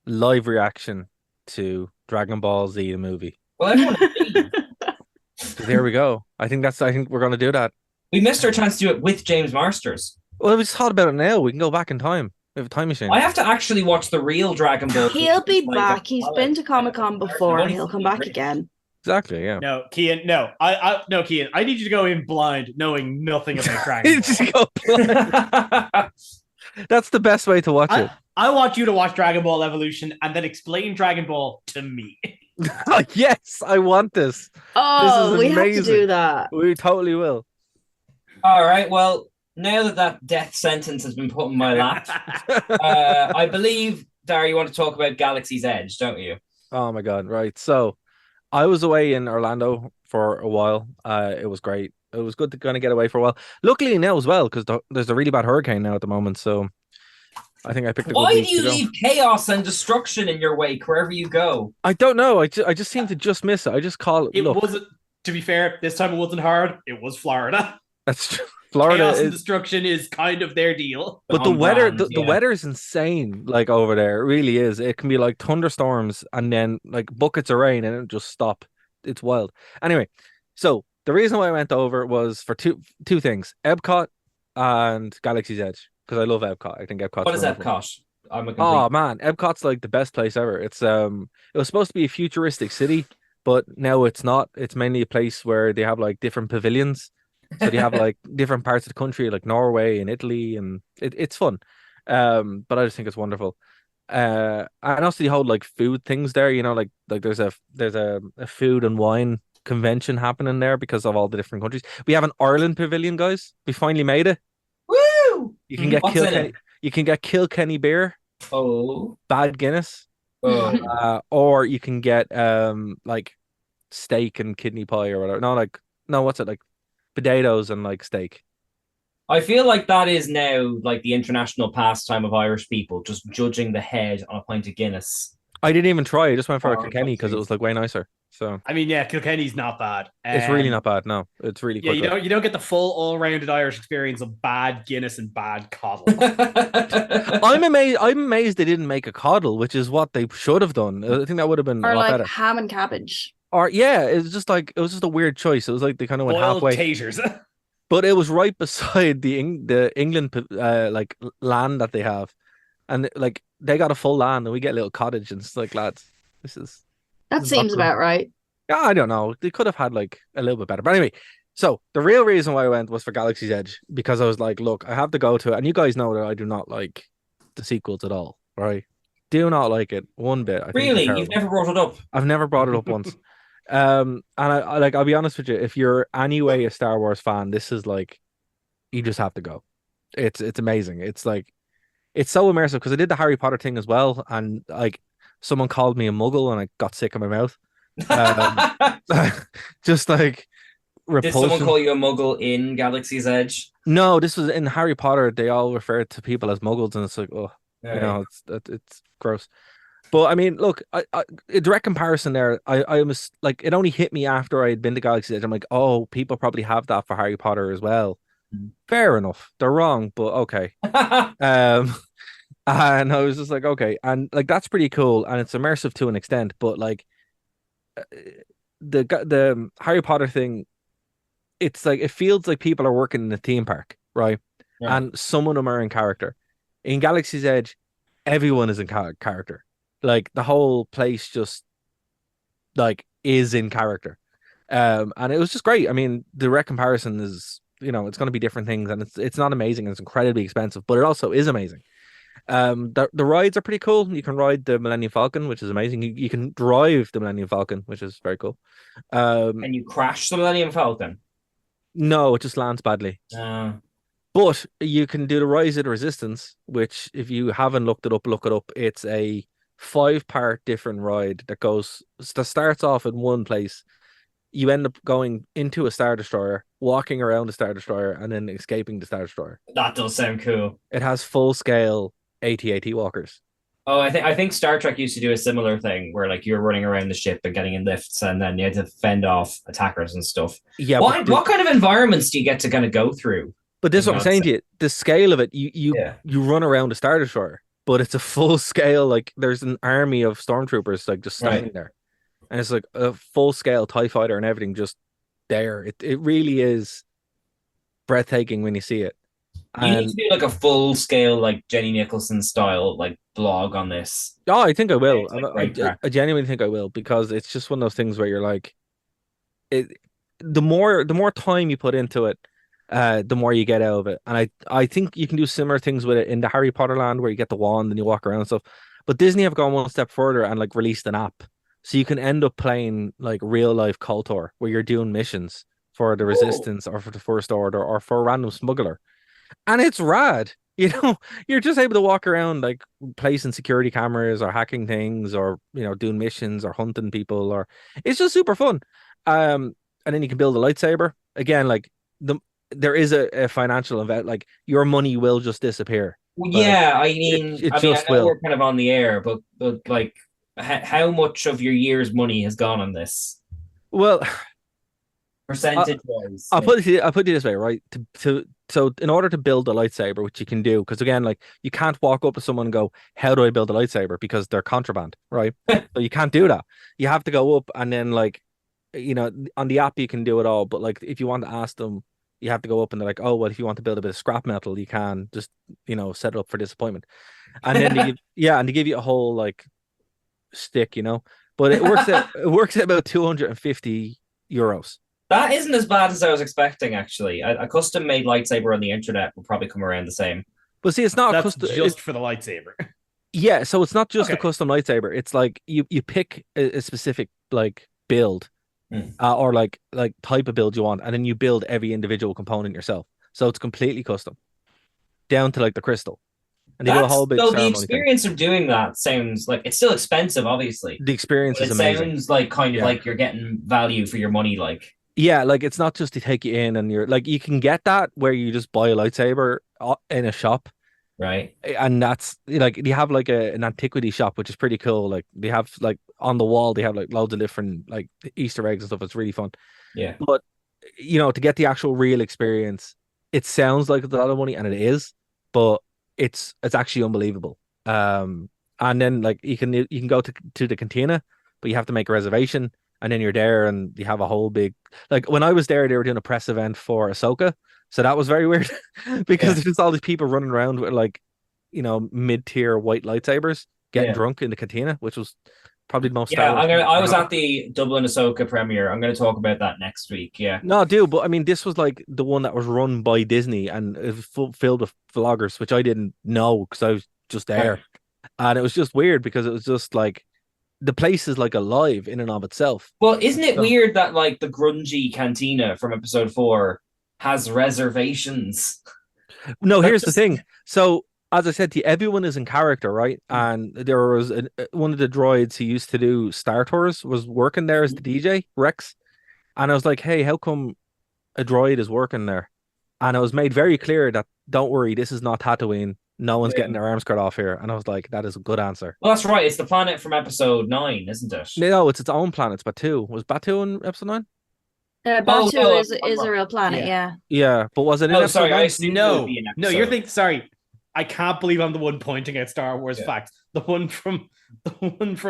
Live reaction to Dragon Ball Z, the movie. Well, everyone there we go. I think we're going to do that. We missed our chance to do it with James Marsters. Well, we just thought about it now. We can go back in time. We have a time machine. I have to actually watch the real Dragon Ball. He'll be back. He's been to Comic Con before, and he'll come back again. Exactly, yeah. No, Cian, no. No, Cian, I need you to go in blind, knowing nothing about Dragon Ball. Just go blind. That's the best way to watch it. I want you to watch Dragon Ball Evolution and then explain Dragon Ball to me. Yes, I want this. Oh, this we have to do that. We totally will. All right, well, now that death sentence has been put in my lap, I believe, Dara, you want to talk about Galaxy's Edge, don't you? Oh my God, right. So I was away in Orlando for a while. It was great. It was good to kind of get away for a while. Luckily now as well, because there's a really bad hurricane now at the moment, so I think I picked a good week to go. Why do you leave chaos and destruction in your wake wherever you go? I don't know. I just seem to just miss it. I just call it. It wasn't, to be fair, this time it wasn't hard. It was Florida. That's true. Florida chaos and destruction is kind of their deal. But the weather, the weather is insane. Like over there, it really is. It can be like thunderstorms and then like buckets of rain and it just stop. It's wild. Anyway, so the reason why I went over was for two things: Epcot and Galaxy's Edge, because I love Epcot. I think Epcot's What is wonderful. Epcot? Oh man, Epcot's like the best place ever. It's it was supposed to be a futuristic city, but now it's not. It's mainly a place where they have like different pavilions. So they have like different parts of the country, like Norway and Italy, and it's fun. But I just think it's wonderful. And also they hold like food things there, you know, like there's a food and wine convention happening there because of all the different countries. We have an Ireland pavilion, guys. We finally made it. Woo! You can get Kilkenny beer. Oh. Bad Guinness. Oh. Or you can get like steak and kidney pie or whatever. No, what's it like? Potatoes and like steak. I feel like that is now like the international pastime of Irish people, just judging the head on a pint of Guinness. I didn't even try. I just went for a Kilkenny because it was like way nicer. So I mean, yeah, Kilkenny's not bad. It's really not bad. No, it's really you don't get the full all-rounded Irish experience of bad Guinness and bad coddle. I'm amazed they didn't make a coddle, which is what they should have done. I think that would have been a lot like better. Ham and cabbage. Or yeah, it was just a weird choice. It was like they kind of went boiled halfway. Taters. But it was right beside the England like land that they have, and like they got a full land and we get a little cottage, and it's like, lads, that seems about right. Yeah, I don't know. They could have had like a little bit better, but anyway. So the real reason why I went was for Galaxy's Edge, because I was like, look, I have to go to it, and you guys know that I do not like the sequels at all, right? Do not like it one bit. Really, you've never brought it up? I've never brought it up once. And I like, I'll be honest with you, if you're anyway a Star Wars fan, this is like, you just have to go. It's amazing. It's like, it's so immersive because I did the Harry Potter thing as well, and like someone called me a muggle and I got sick in my mouth. Just like Did someone repulsion. call you a muggle in Galaxy's Edge? No, this was in Harry Potter. They all refer to people as muggles, and it's like, oh, it's gross. But I mean, look, a direct comparison there. I was like, it only hit me after I had been to Galaxy's Edge. I'm like, oh, people probably have that for Harry Potter as well. Fair enough. They're wrong, but okay. And I was just like, okay, and like that's pretty cool, and it's immersive to an extent. But like, the Harry Potter thing, it's like it feels like people are working in a theme park, right? And some of them are in character. In Galaxy's Edge, everyone is in character. Like the whole place just like is in character. And it was just great. I mean, the direct comparison is, it's going to be different things, and it's not amazing. It's incredibly expensive, but it also is amazing. The rides are pretty cool. You can ride the Millennium Falcon, which is amazing. You can drive the Millennium Falcon, which is very cool. And you crash the Millennium Falcon? No, it just lands badly. But you can do the Rise of the Resistance, which if you haven't looked it up, look it up. It's a 5-part different ride that starts off in one place. You end up going into a Star Destroyer, walking around the Star Destroyer, and then escaping the Star Destroyer. That does sound cool. It has full-scale AT-AT walkers. Oh, I think Star Trek used to do a similar thing where like you're running around the ship and getting in lifts, and then you had to fend off attackers and stuff. Yeah. What kind of environments do you get to kind of go through? But this is what I'm saying to you. The scale of it, you run around a Star Destroyer, but it's a full scale, like there's an army of stormtroopers like just standing there. And it's like a full scale TIE fighter and everything just there. It really is breathtaking when you see it. You need to do like a full scale, like Jenny Nicholson style, like blog on this. Oh, I think I will. Like, I genuinely think I will, because it's just one of those things where you're like, the more time you put into it, the more you get out of it. And I think you can do similar things with it in the Harry Potter land where you get the wand and you walk around and stuff. But Disney have gone one step further and like released an app. So you can end up playing like real life KOTOR where you're doing missions for the Resistance or for the First Order or for a random smuggler. And it's rad. You're just able to walk around like placing security cameras or hacking things or, doing missions or hunting people, or it's just super fun. And then you can build a lightsaber. Again, like there is a financial event, like your money will just disappear. Yeah, I mean, I know we're kind of on the air, but like how much of your year's money has gone on this? Well, percentage wise, I'll put it this way, right? So in order to build a lightsaber, which you can do, because again, like you can't walk up to someone and go, "How do I build a lightsaber?" because they're contraband, right? So you can't do that. You have to go up and then like, on the app you can do it all, but like if you want to ask them, you have to go up and they're like, "Oh, well, if you want to build a bit of scrap metal, you can just set it up for disappointment," and then they give you a whole like stick, but it works at about €250. That isn't as bad as I was expecting, actually. A custom made lightsaber on the internet will probably come around the same. But see, it's not That's just for the lightsaber. Yeah, so it's not just a custom lightsaber. It's like you pick a specific like build, or like type of build you want, and then you build every individual component yourself. So it's completely custom, down to like the crystal. And they do a whole big the experience of doing that sounds like it's still expensive, obviously. The experience is amazing. It sounds like kind of like you're getting value for your money, like. Yeah, like it's not just to take you in and you're like, you can get that where you just buy a lightsaber in a shop. Right. And that's like, you have like an antiquity shop, which is pretty cool. Like they have like on the wall, they have like loads of different like Easter eggs and stuff. It's really fun. Yeah. But, to get the actual real experience, it sounds like it's a lot of money, and it is, but it's actually unbelievable. And then like you can go to the cantina, but you have to make a reservation. And then you're there and you have a whole big, like when I was there, they were doing a press event for Ahsoka. So that was very weird because there's just all these people running around with like, mid-tier white lightsabers getting drunk in the cantina, which was probably the most. Yeah, I was at the Dublin Ahsoka premiere. I'm going to talk about that next week. Yeah. No, dude, but I mean, this was like the one that was run by Disney and it was filled with vloggers, which I didn't know because I was just there. Right. And it was just weird because it was just like, the place is like alive in and of itself. Well, isn't it weird that like the grungy cantina from episode 4 has reservations? No, here's the thing. So, as I said to you, everyone is in character, right? And there was one of the droids who used to do Star Tours was working there as the DJ, Rex. And I was like, hey, how come a droid is working there, and it was made very clear that don't worry, this is not Tatooine. No one's getting their arms cut off here. And I was like, that is a good answer. Well, that's right. It's the planet from episode 9, isn't it? No, it's its own planet. It's Batu. Was Batu in episode 9? Batu is a real planet, yeah. Yeah, but was it in episode 9? No, you're thinking. Sorry, I can't believe I'm the one pointing at Star Wars facts. The one from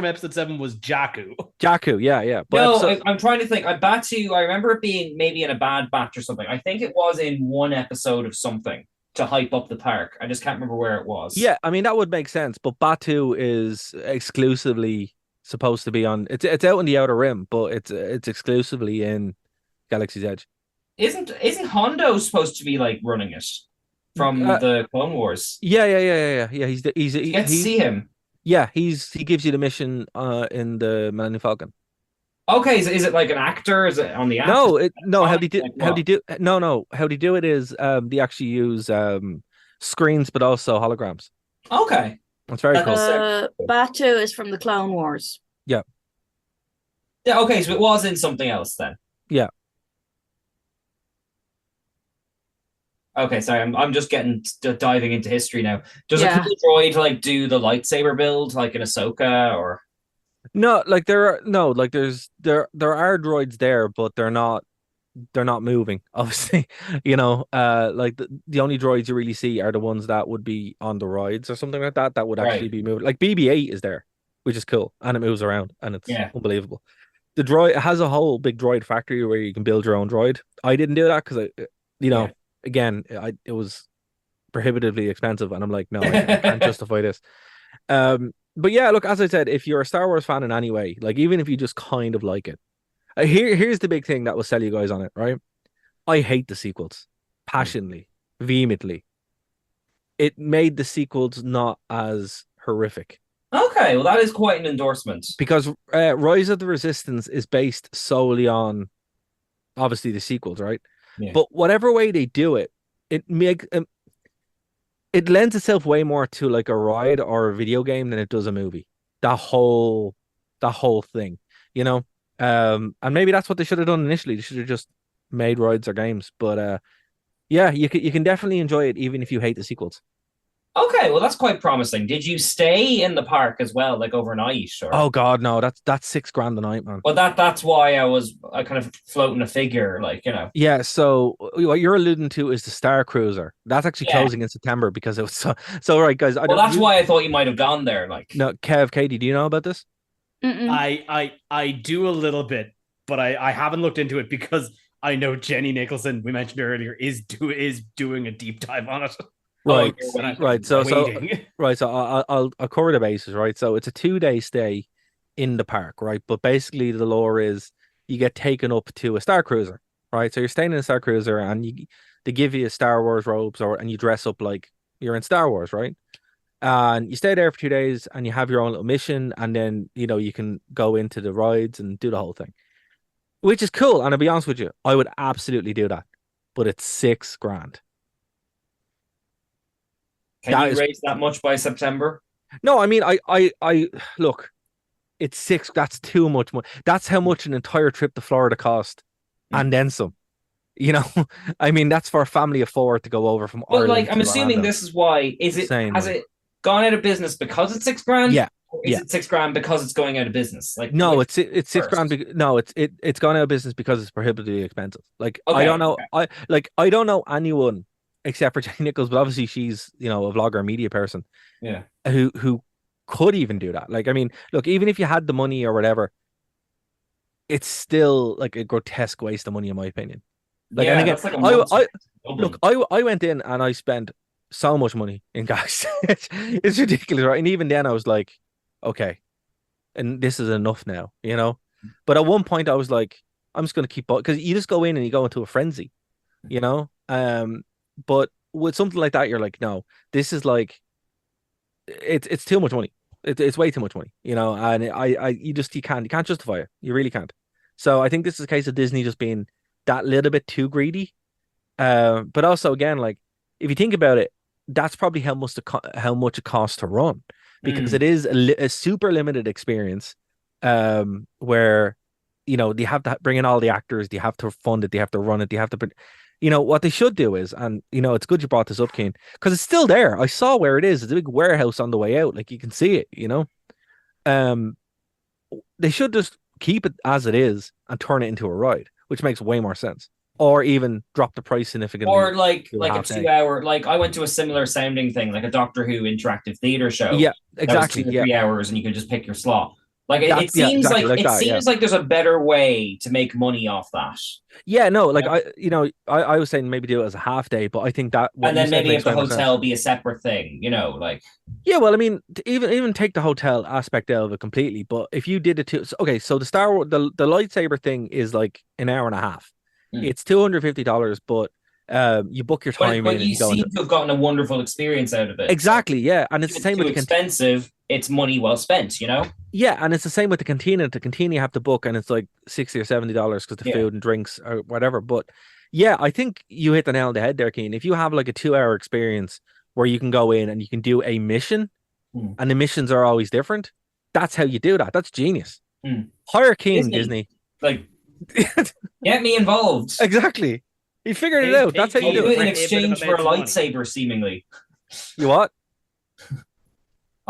episode 7 was Jakku. Jakku, yeah. But no, I'm trying to think. Batu, I remember it being maybe in a Bad Batch or something. I think it was in one episode of something to hype up the park. I just can't remember where it was. Yeah, I mean that would make sense. But Batu is exclusively supposed to be on. It's out in the Outer Rim, but it's exclusively in Galaxy's Edge. Isn't Hondo supposed to be like running it from the Clone Wars? Yeah. He's you get to see him. Yeah, he gives you the mission in the Millennium Falcon. Okay, is it like an actor? Is it on the app? No. How do you do it is they actually use screens, but also holograms. Okay, that's very cool. Batu is from the Clone Wars. Yeah. Yeah. Okay, so it was in something else then. Yeah. Okay, sorry, I'm just diving into history now. Does a cool droid like do the lightsaber build like in Ahsoka or? No, like there are droids there, but they're not moving. Obviously, like the only droids you really see are the ones that would be on the rides or something like that. That would actually be moving. Like BB-8 is there, which is cool, and it moves around, and it's unbelievable. The droid has a whole big droid factory where you can build your own droid. I didn't do that because again, it was prohibitively expensive, and I'm like, no, I can't justify this. But yeah, look, as I said, if you're a Star Wars fan in any way, like even if you just kind of like it, here's the big thing that will sell you guys on it, right? I hate the sequels passionately, vehemently. It made the sequels not as horrific. Okay, well, that is quite an endorsement. Because Rise of the Resistance is based solely on, obviously, the sequels, right? Yeah. But whatever way they do it, it lends itself way more to like a ride or a video game than it does a movie. That whole thing, and maybe that's what they should have done initially. They should have just made rides or games. But yeah, you can definitely enjoy it even if you hate the sequels. Okay, well that's quite promising. Did you stay in the park as well, like overnight? Or? Oh God, no! That's $6,000 a night, man. Well, that's why I kind of floating a figure, like Yeah. So what you're alluding to is the Star Cruiser. That's actually closing in September because it was so right, guys. That's why I thought you might have gone there. Like, no, Katie, do you know about this? I do a little bit, but I haven't looked into it because I know Jenny Nicholson, we mentioned earlier, is doing a deep dive on it. Right. So I'll cover the bases, right? So it's a 2-day stay in the park, right? But basically the lore is you get taken up to a Star Cruiser, right? So you're staying in a Star Cruiser and they give you Star Wars robes and you dress up like you're in Star Wars, right? And you stay there for 2 days and you have your own little mission, and then you can go into the rides and do the whole thing, which is cool. And I'll be honest with you, I would absolutely do that, but it's $6,000. Can you raise that much by September? No, I mean, I look, it's $6,000. That's too much money. That's how much an entire trip to Florida cost, and then some. I mean, that's for a family of 4 to go over from Ireland. Like, I'm assuming this is why. Has it gone out of business because it's $6,000? Yeah. Or is it $6,000 because it's going out of business? Like, no, it's $6,000. No, it's gone out of business because it's prohibitively expensive. Like, okay, I don't know. Okay. I don't know anyone except for Jenny Nichols, but obviously she's a vlogger, media person. Yeah. Who could even do that? Like, I mean, look, even if you had the money or whatever, it's still like a grotesque waste of money, in my opinion. Like, and again, I went in and I spent so much money in gas. It's ridiculous, right? And even then, I was like, okay, and this is enough now, But at one point, I was like, I'm just going to keep because you just go in and you go into a frenzy, But with something like that, you're like, no, this is like, it's too much money. It's way too much money, And you can't justify it. You really can't. So I think this is a case of Disney just being that little bit too greedy. But also, again, like if you think about it, that's probably how much it costs to run, because it is a super limited experience, where you have to bring in all the actors, you have to fund it, you have to run it, you have to, what they should do is, and it's good you brought this up, Cian, because it's still there. I saw where it is. It's a big warehouse on the way out. Like, you can see it, they should just keep it as it is and turn it into a ride, which makes way more sense. Or even drop the price significantly. Or like a 2 hour, like I went to a similar sounding thing, like a Doctor Who interactive theater show. Yeah, exactly. That was 2 or 3 hours, and you can just pick your slot. Like it seems exactly like there's a better way to make money off that. Yeah, no, like I was saying maybe do it as a half day, but I think that and then maybe if the hotel be a separate thing, like. Yeah, well, I mean, even take the hotel aspect out of it completely. But if you did it too, okay, so the Star Wars, the lightsaber thing is like an hour and a half. It's $250, but you book your time but in. You seem to have gotten a wonderful experience out of it. Exactly, yeah, and it's the same with the expensive. It's money well spent, Yeah, and it's the same with the cantina. The cantina you have to book, and it's like $60 or $70 because the food and drinks or whatever. But yeah, I think you hit the nail on the head there, Cian. If you have like a 2-hour experience where you can go in and you can do a mission, and the missions are always different, that's how you do that. That's genius. Hire King Disney. Like, get me involved. Exactly. He figured it out. That's how you do it. In exchange for a lightsaber, seemingly. You what?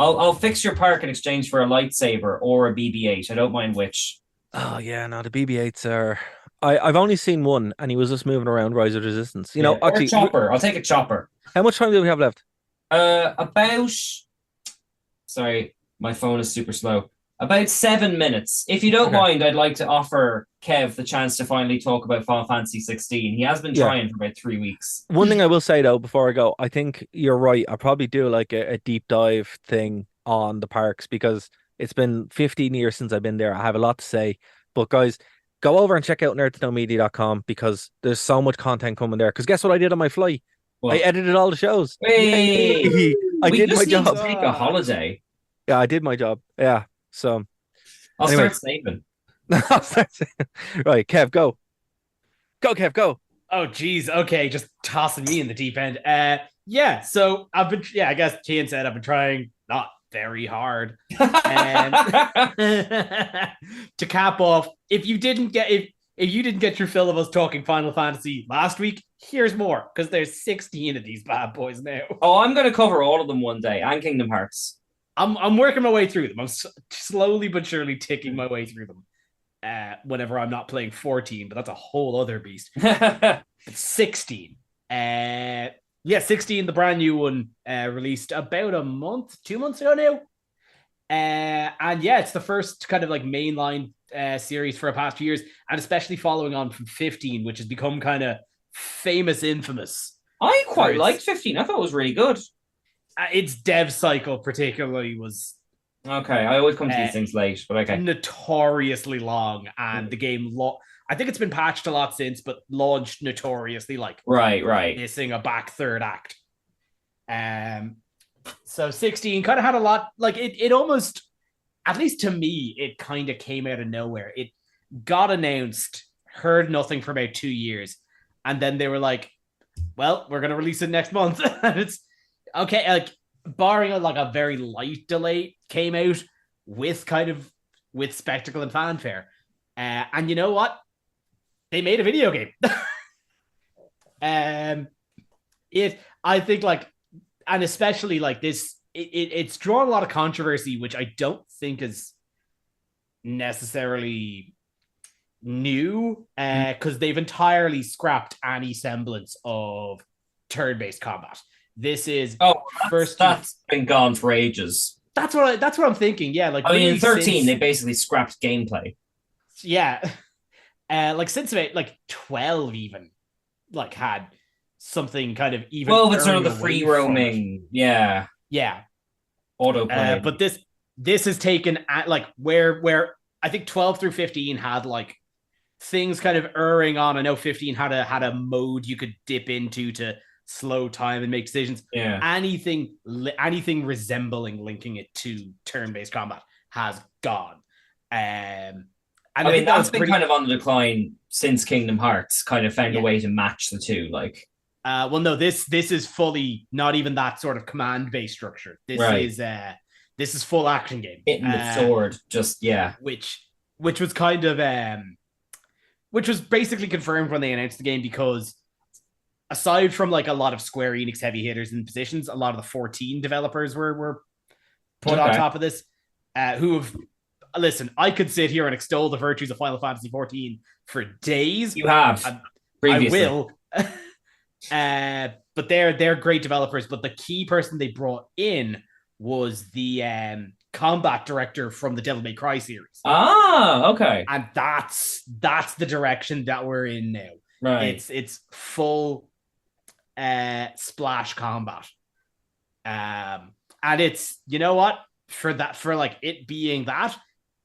I'll fix your park in exchange for a lightsaber or a BB-8. I don't mind which. Oh yeah, no, the BB-8s are. I've only seen one, and he was just moving around Rise of Resistance. Actually, or a chopper. I'll take a chopper. How much time do we have left? About. Sorry, my phone is super slow. About 7 minutes. If you don't mind, I'd like to offer Kev the chance to finally talk about Final Fantasy 16. He has been trying for about 3 weeks. One thing I will say, though, before I go, I think you're right. I'll probably do like a deep dive thing on the parks because it's been 15 years since I've been there. I have a lot to say. But guys, go over and check out nerdtoknowmedia.com because there's so much content coming there. Because guess what I did on my flight? What? I edited all the shows. Hey! I did my job. Take a holiday. Yeah, I did my job. Yeah. So I'll start saving. Right, Kev, go. Go, Kev, go. Oh, geez. Okay, just tossing me in the deep end. Yeah, so I guess Cian said I've been trying not very hard. And to cap off, if you didn't get your fill of us talking Final Fantasy last week, here's more, because there's 16 of these bad boys now. Oh, I'm going to cover all of them one day, and Kingdom Hearts. I'm working my way through them. I'm slowly but surely ticking my way through them. Whenever I'm not playing 14, but that's a whole other beast. 16. 16, the brand new one, released about 2 months ago now. And yeah, it's the first kind of like mainline series for the past few years, and especially following on from 15, which has become kind of infamous. I quite liked 15. I thought it was really good. Its dev cycle particularly was okay. I always come to these things late, but okay. Notoriously long, and the game I think it's been patched a lot since, but launched notoriously right missing a back third act. So 16 kind of had a lot, like it almost, at least to me, it kind of came out of nowhere. It got announced, heard nothing for about 2 years, and then they were like, well, we're gonna release it next month. And it's okay, like barring a very light delay, came out with spectacle and fanfare. And you know what? They made a video game. I think and especially like this, it's drawn a lot of controversy, which I don't think is necessarily new, because they've entirely scrapped any semblance of turn-based combat. This is that's been gone for ages. That's what I'm thinking. Yeah, like in 13 they basically scrapped gameplay. Yeah, since about 12 even had something kind of even. Well, but sort of the free roaming, yeah, autoplay. But this has taken where I think 12 through 15 had things kind of erring on. I know 15 had a mode you could dip into to slow time and make decisions. Yeah. Anything resembling linking it to turn-based combat has gone. And I mean, that's been kind of on the decline since Kingdom Hearts kind of found a way to match the two. Well, no, this is fully not even that sort of command-based structure. This is full action game. Hitting the sword, just which which was kind of which was basically confirmed when they announced the game, because aside from like a lot of Square Enix heavy hitters in positions, a lot of the 14 developers were put on top of this, who have listen. I could sit here and extol the virtues of Final Fantasy 14 for days. You have previously. I will. But they're great developers. But the key person they brought in was the combat director from the Devil May Cry series. Ah, okay. And that's the direction that we're in now. Right. It's full splash combat. And it's, you know what? For like it being that,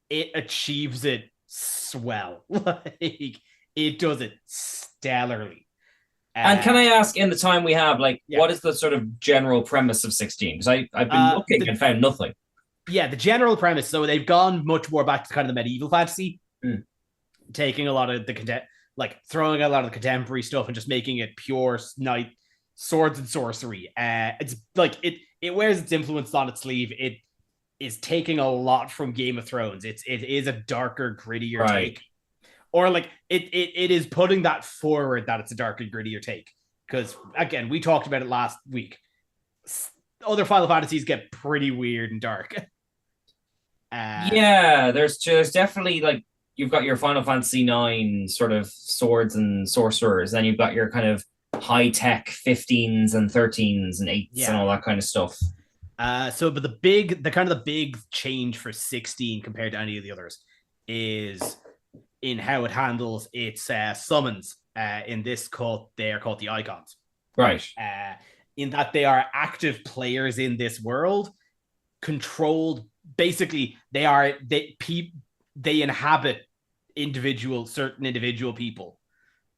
it achieves it swell. Like it does it stellarly. And can I ask, in the time we have, like, what is the sort of general premise of 16? Because I've been looking and found nothing. Yeah, the general premise. So they've gone much more back to kind of the medieval fantasy, taking a lot of the throwing a lot of the contemporary stuff and just making it pure knight swords and sorcery. It's like it wears its influence on its sleeve. It is taking a lot from Game of Thrones. It is a darker, grittier take. Or like it is putting that forward that it's a darker, grittier take. Because again, we talked about it last week. Other Final Fantasies get pretty weird and dark. Yeah, there's definitely like you've got your Final Fantasy IX sort of swords and sorcerers, then you've got your kind of high tech 15s and 13s and 8s and all that kind of stuff. But the big change for 16 compared to any of the others is in how it handles its summons. In this cult, they are called the Icons. Right. In that they are active players in this world, controlled. Basically, they inhabit certain individual people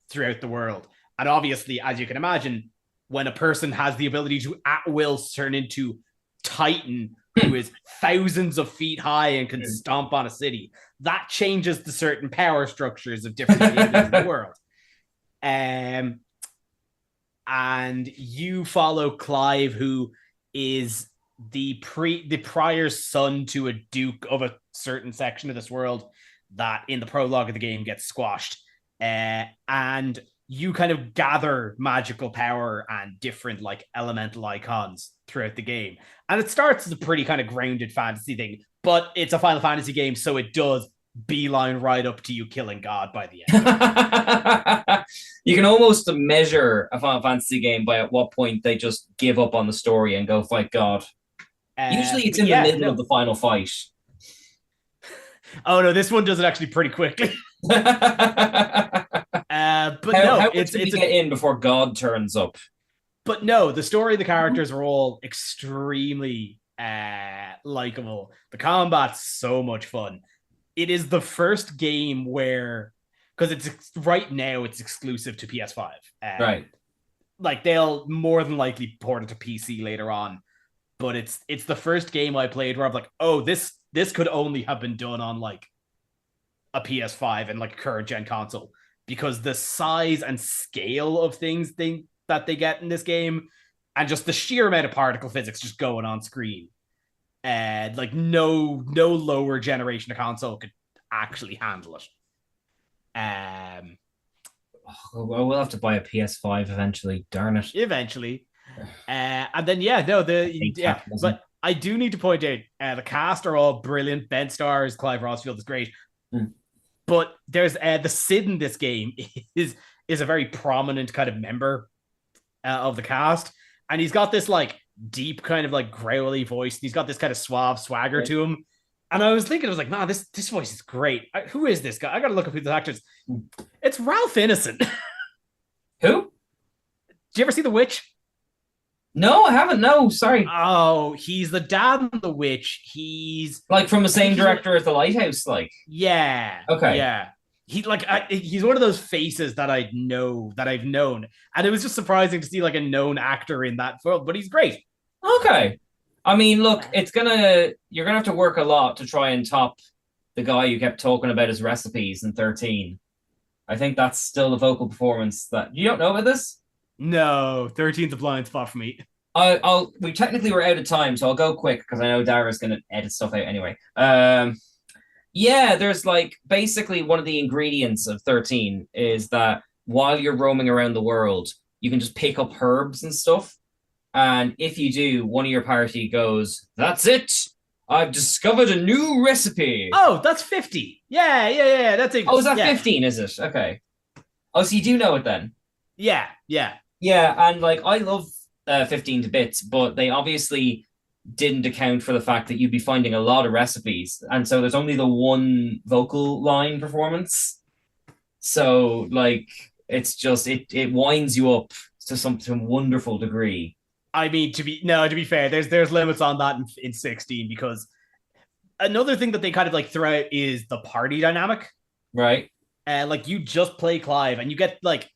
throughout the world. And obviously, as you can imagine, when a person has the ability to at will turn into Titan, who is thousands of feet high and can stomp on a city, that changes the certain power structures of different areas of the world. And you follow Clive, who is the prior's son to a duke of a certain section of this world that in the prologue of the game gets squashed. And you kind of gather magical power and different like elemental icons throughout the game. And it starts as a pretty kind of grounded fantasy thing, but it's a Final Fantasy game, so it does beeline right up to you killing God by the end. You can almost measure a Final Fantasy game by at what point they just give up on the story and go fight God. Usually it's in the middle of the final fight. Oh no, this one does it actually pretty quickly. But how much do we get in before God turns up? But no, the story of the characters are all extremely likable. The combat's so much fun. It is the first game where, because it's right now it's exclusive to PS5. Right. Like they'll more than likely port it to PC later on. But it's the first game I played where I'm like, oh, this could only have been done on like a PS5 and like a current gen console, because the size and scale of things that they get in this game, and just the sheer amount of particle physics just going on screen, and like no lower generation of console could actually handle it. We'll have to buy a PS5 eventually. Darn it. Eventually. And then but I do need to point out the cast are all brilliant. Ben Starrs, Clive Rossfield is great. But there's the Sid in this game is a very prominent kind of member of the cast, and he's got this like deep kind of like growly voice. And he's got this kind of suave swagger to him, and I was like, man, this voice is great. Who is this guy? I gotta look up who the actor is. It's Ralph Ineson. Who? Did you ever see The Witch? No, I haven't. No, sorry. Oh, he's the dad in The Witch. He's like from the same director as The Lighthouse, like. Yeah. Okay. Yeah. He's one of those faces that I've known, and it was just surprising to see like a known actor in that world. But he's great. Okay. I mean, look, you're gonna have to work a lot to try and top the guy who kept talking about his recipes in 13. I think that's still the vocal performance that you don't know about this. No, 13's a blind spot for me. We technically were out of time, so I'll go quick because I know Dara's going to edit stuff out anyway. Yeah, there's like basically one of the ingredients of 13 is that while you're roaming around the world, you can just pick up herbs and stuff. And if you do, one of your party goes, "That's it. I've discovered a new recipe." Oh, that's 50. Yeah. That's it. Oh, is that 15, is it? Okay. Oh, so you do know it then? Yeah. Yeah, and like I love 15 to bits, but they obviously didn't account for the fact that you'd be finding a lot of recipes. And so there's only the one vocal line performance. So like it's just it winds you up to some wonderful degree. I mean, to be fair, there's limits on that in 16 because another thing that they kind of like throw out is the party dynamic. Right. Like you just play Clive and you get like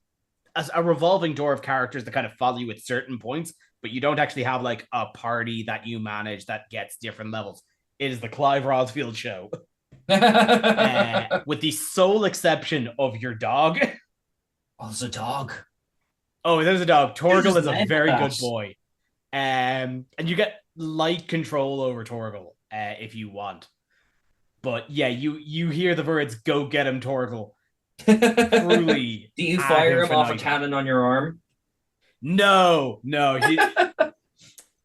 a revolving door of characters that kind of follow you at certain points, but you don't actually have like a party that you manage that gets different levels. It is the Clive Rosfield show. With the sole exception of your dog. Oh, there's a dog. Oh, there's a dog. Torgal is a very good boy. And you get light control over Torgal if you want. But yeah, you hear the words "Go get him, Torgal." Truly. Do you fire him off a cannon on your arm? No.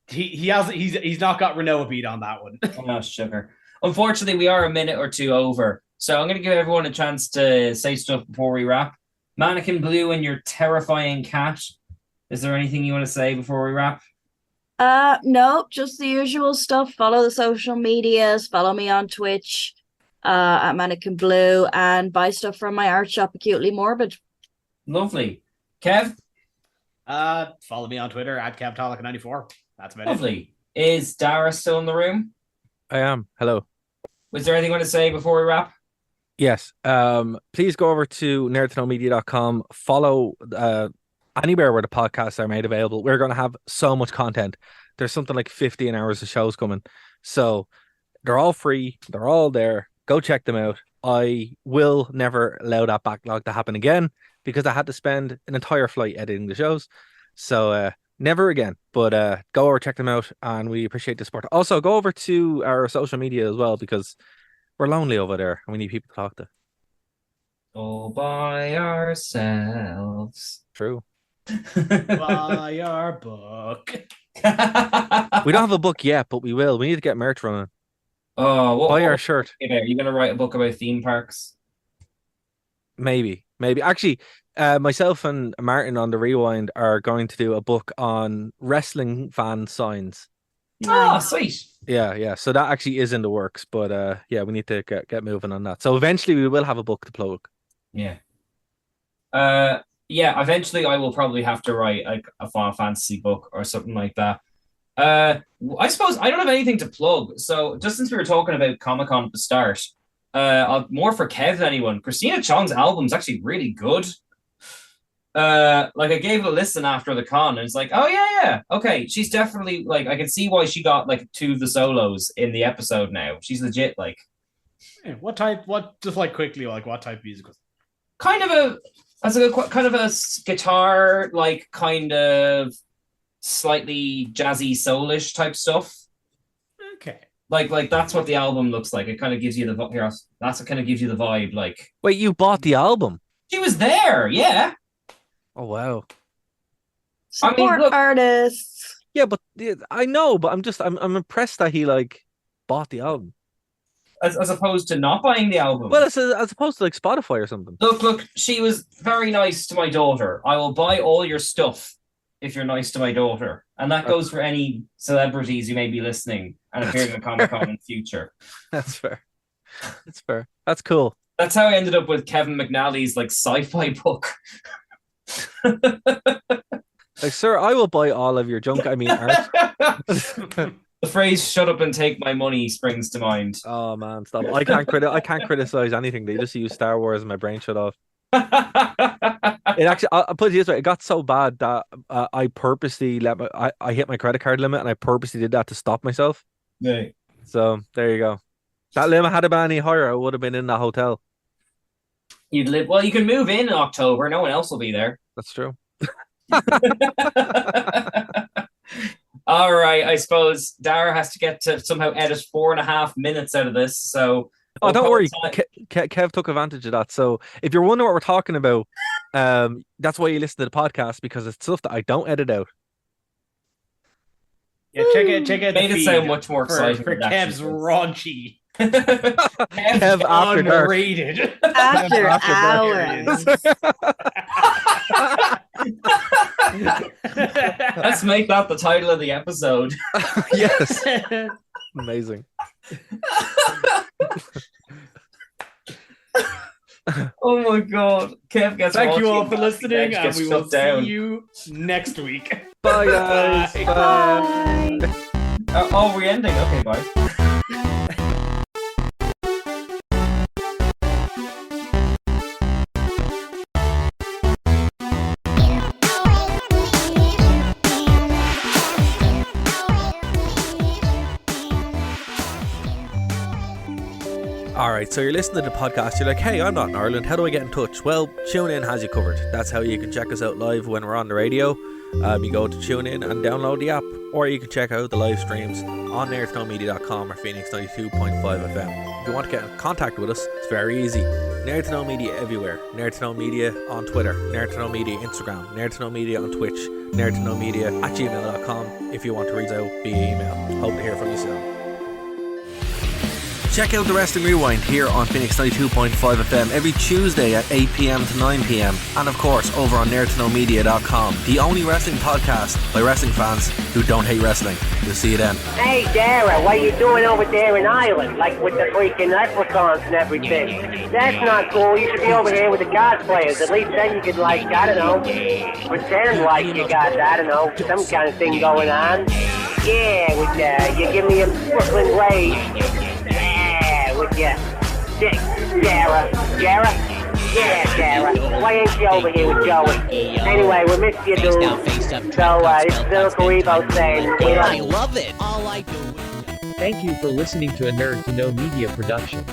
He's not got Renault beat on that one. Oh, sugar. Unfortunately, we are a minute or two over, so I'm going to give everyone a chance to say stuff before we wrap. Mannequin Blue and your terrifying cat. Is there anything you want to say before we wrap? No, just the usual stuff. Follow the social medias. Follow me on Twitch at Mannequin Blue, and buy stuff from my art shop, Acutely Morbid. Lovely. Kev? Follow me on Twitter at KevTolic94. That's about Lovely. Is Dara still in the room? I am. Hello. Was there anything you want to say before we wrap? Yes. Please go over to nerdtoknowmedia.com. Follow anywhere where the podcasts are made available. We're going to have so much content. There's something like 15 hours of shows coming. So they're all free. They're all there. Go check them out. I will never allow that backlog to happen again because I had to spend an entire flight editing the shows. So never again. But go over, check them out, and we appreciate the support. Also, go over to our social media as well because we're lonely over there and we need people to talk to. All by ourselves. True. Buy our book. We don't have a book yet, but we will. We need to get merch running. Oh, buy our shirt. Are you going to write a book about theme parks? Maybe. Actually, myself and Martin on the Rewind are going to do a book on wrestling fan signs. Oh, sweet. Yeah. So that actually is in the works, but yeah, we need to get moving on that. So eventually we will have a book to plug. Yeah. Yeah, eventually I will probably have to write like a Final Fantasy book or something like that. I suppose I don't have anything to plug. So just since we were talking about Comic Con at the start, more for Kev than anyone. Christina Chong's album's actually really good. Like I gave it a listen after the con, and it's like, oh yeah, okay, she's definitely like I can see why she got like 2 of the solos in the episode now. She's legit. Like, what type? What just like quickly? Like what type of music was? Kind of a guitar, like kind of slightly jazzy soulish type stuff. Okay. Like that's what the album looks like. It kind of gives you the that's what kind of gives you the vibe. Like, wait, you bought the album? She was there, yeah. Oh wow. Support artists. Yeah, but I know, but I'm impressed that he like bought the album. As opposed to not buying the album. Well, as opposed to like Spotify or something. Look, she was very nice to my daughter. I will buy all your stuff if you're nice to my daughter. And that goes for any celebrities who may be listening and appearing at Comic-Con in the future. That's fair. That's fair. That's cool. That's how I ended up with Kevin McNally's like sci-fi book. Like, sir, I will buy all of your junk. I mean, art. The phrase "shut up and take my money" springs to mind. Oh man, stop! I can't criticize anything. They just use Star Wars and my brain shut off. It actually, I'll put it this way: it got so bad that I purposely I hit my credit card limit, and I purposely did that to stop myself. Yeah. So there you go. That limit had been any higher, I would have been in that hotel. You'd live well. You can move in October. No one else will be there. That's true. All right, I suppose Dara has to get to somehow edit 4.5 minutes out of this. So Oh, don't worry. Kev took advantage of that. So if you're wondering what we're talking about, that's why you listen to the podcast, because it's stuff that I don't edit out. Yeah, check out. Made the it feed sound much more exciting for Kev's raunchy. Kev after dark. Underrated. After hours. Let's make that the title of the episode. Yes. Amazing. Oh my god. Kev gets Thank you raunchy all for listening, and gets we will shut down. see you next week. Bye, guys. Bye. Oh, we're ending. Okay, bye. Alright, so you're listening to the podcast, you're like, hey, I'm not in Ireland, how do I get in touch? Well, TuneIn has you covered. That's how you can check us out live when we're on the radio. You go to TuneIn and download the app, or you can check out the live streams on nerdtoknowmedia.com or Phoenix 92.5 FM. If you want to get in contact with us, it's very easy. Nerd to Know Media everywhere. Nerd to Know Media on Twitter, Nerd to Know Media Instagram, Nerd to Know Media on Twitch, Nerd to Know Media at gmail.com if you want to reach out via email. Hope to hear from you soon. Check out the Wrestling Rewind here on Phoenix 92.5 FM every Tuesday at 8 p.m. to 9 p.m. And of course, over on nerdtoknowmedia.com, the only wrestling podcast by wrestling fans who don't hate wrestling. We'll see you then. Hey, Dara, what are you doing over there in Ireland? Like with the freaking leprechauns and everything. That's not cool. You should be over here with the cosplayers. At least then you could, like, I don't know, pretend like you got, I don't know, some kind of thing going on. Yeah, with, you give me a Brooklyn Rage. With you. Dara. Yeah, Dara. Why ain't you over here with Joey? Anyway, we missed you, dude. So, this is Bill Karibo saying, I love it. Thank you for listening to a Nerd to Know Media production.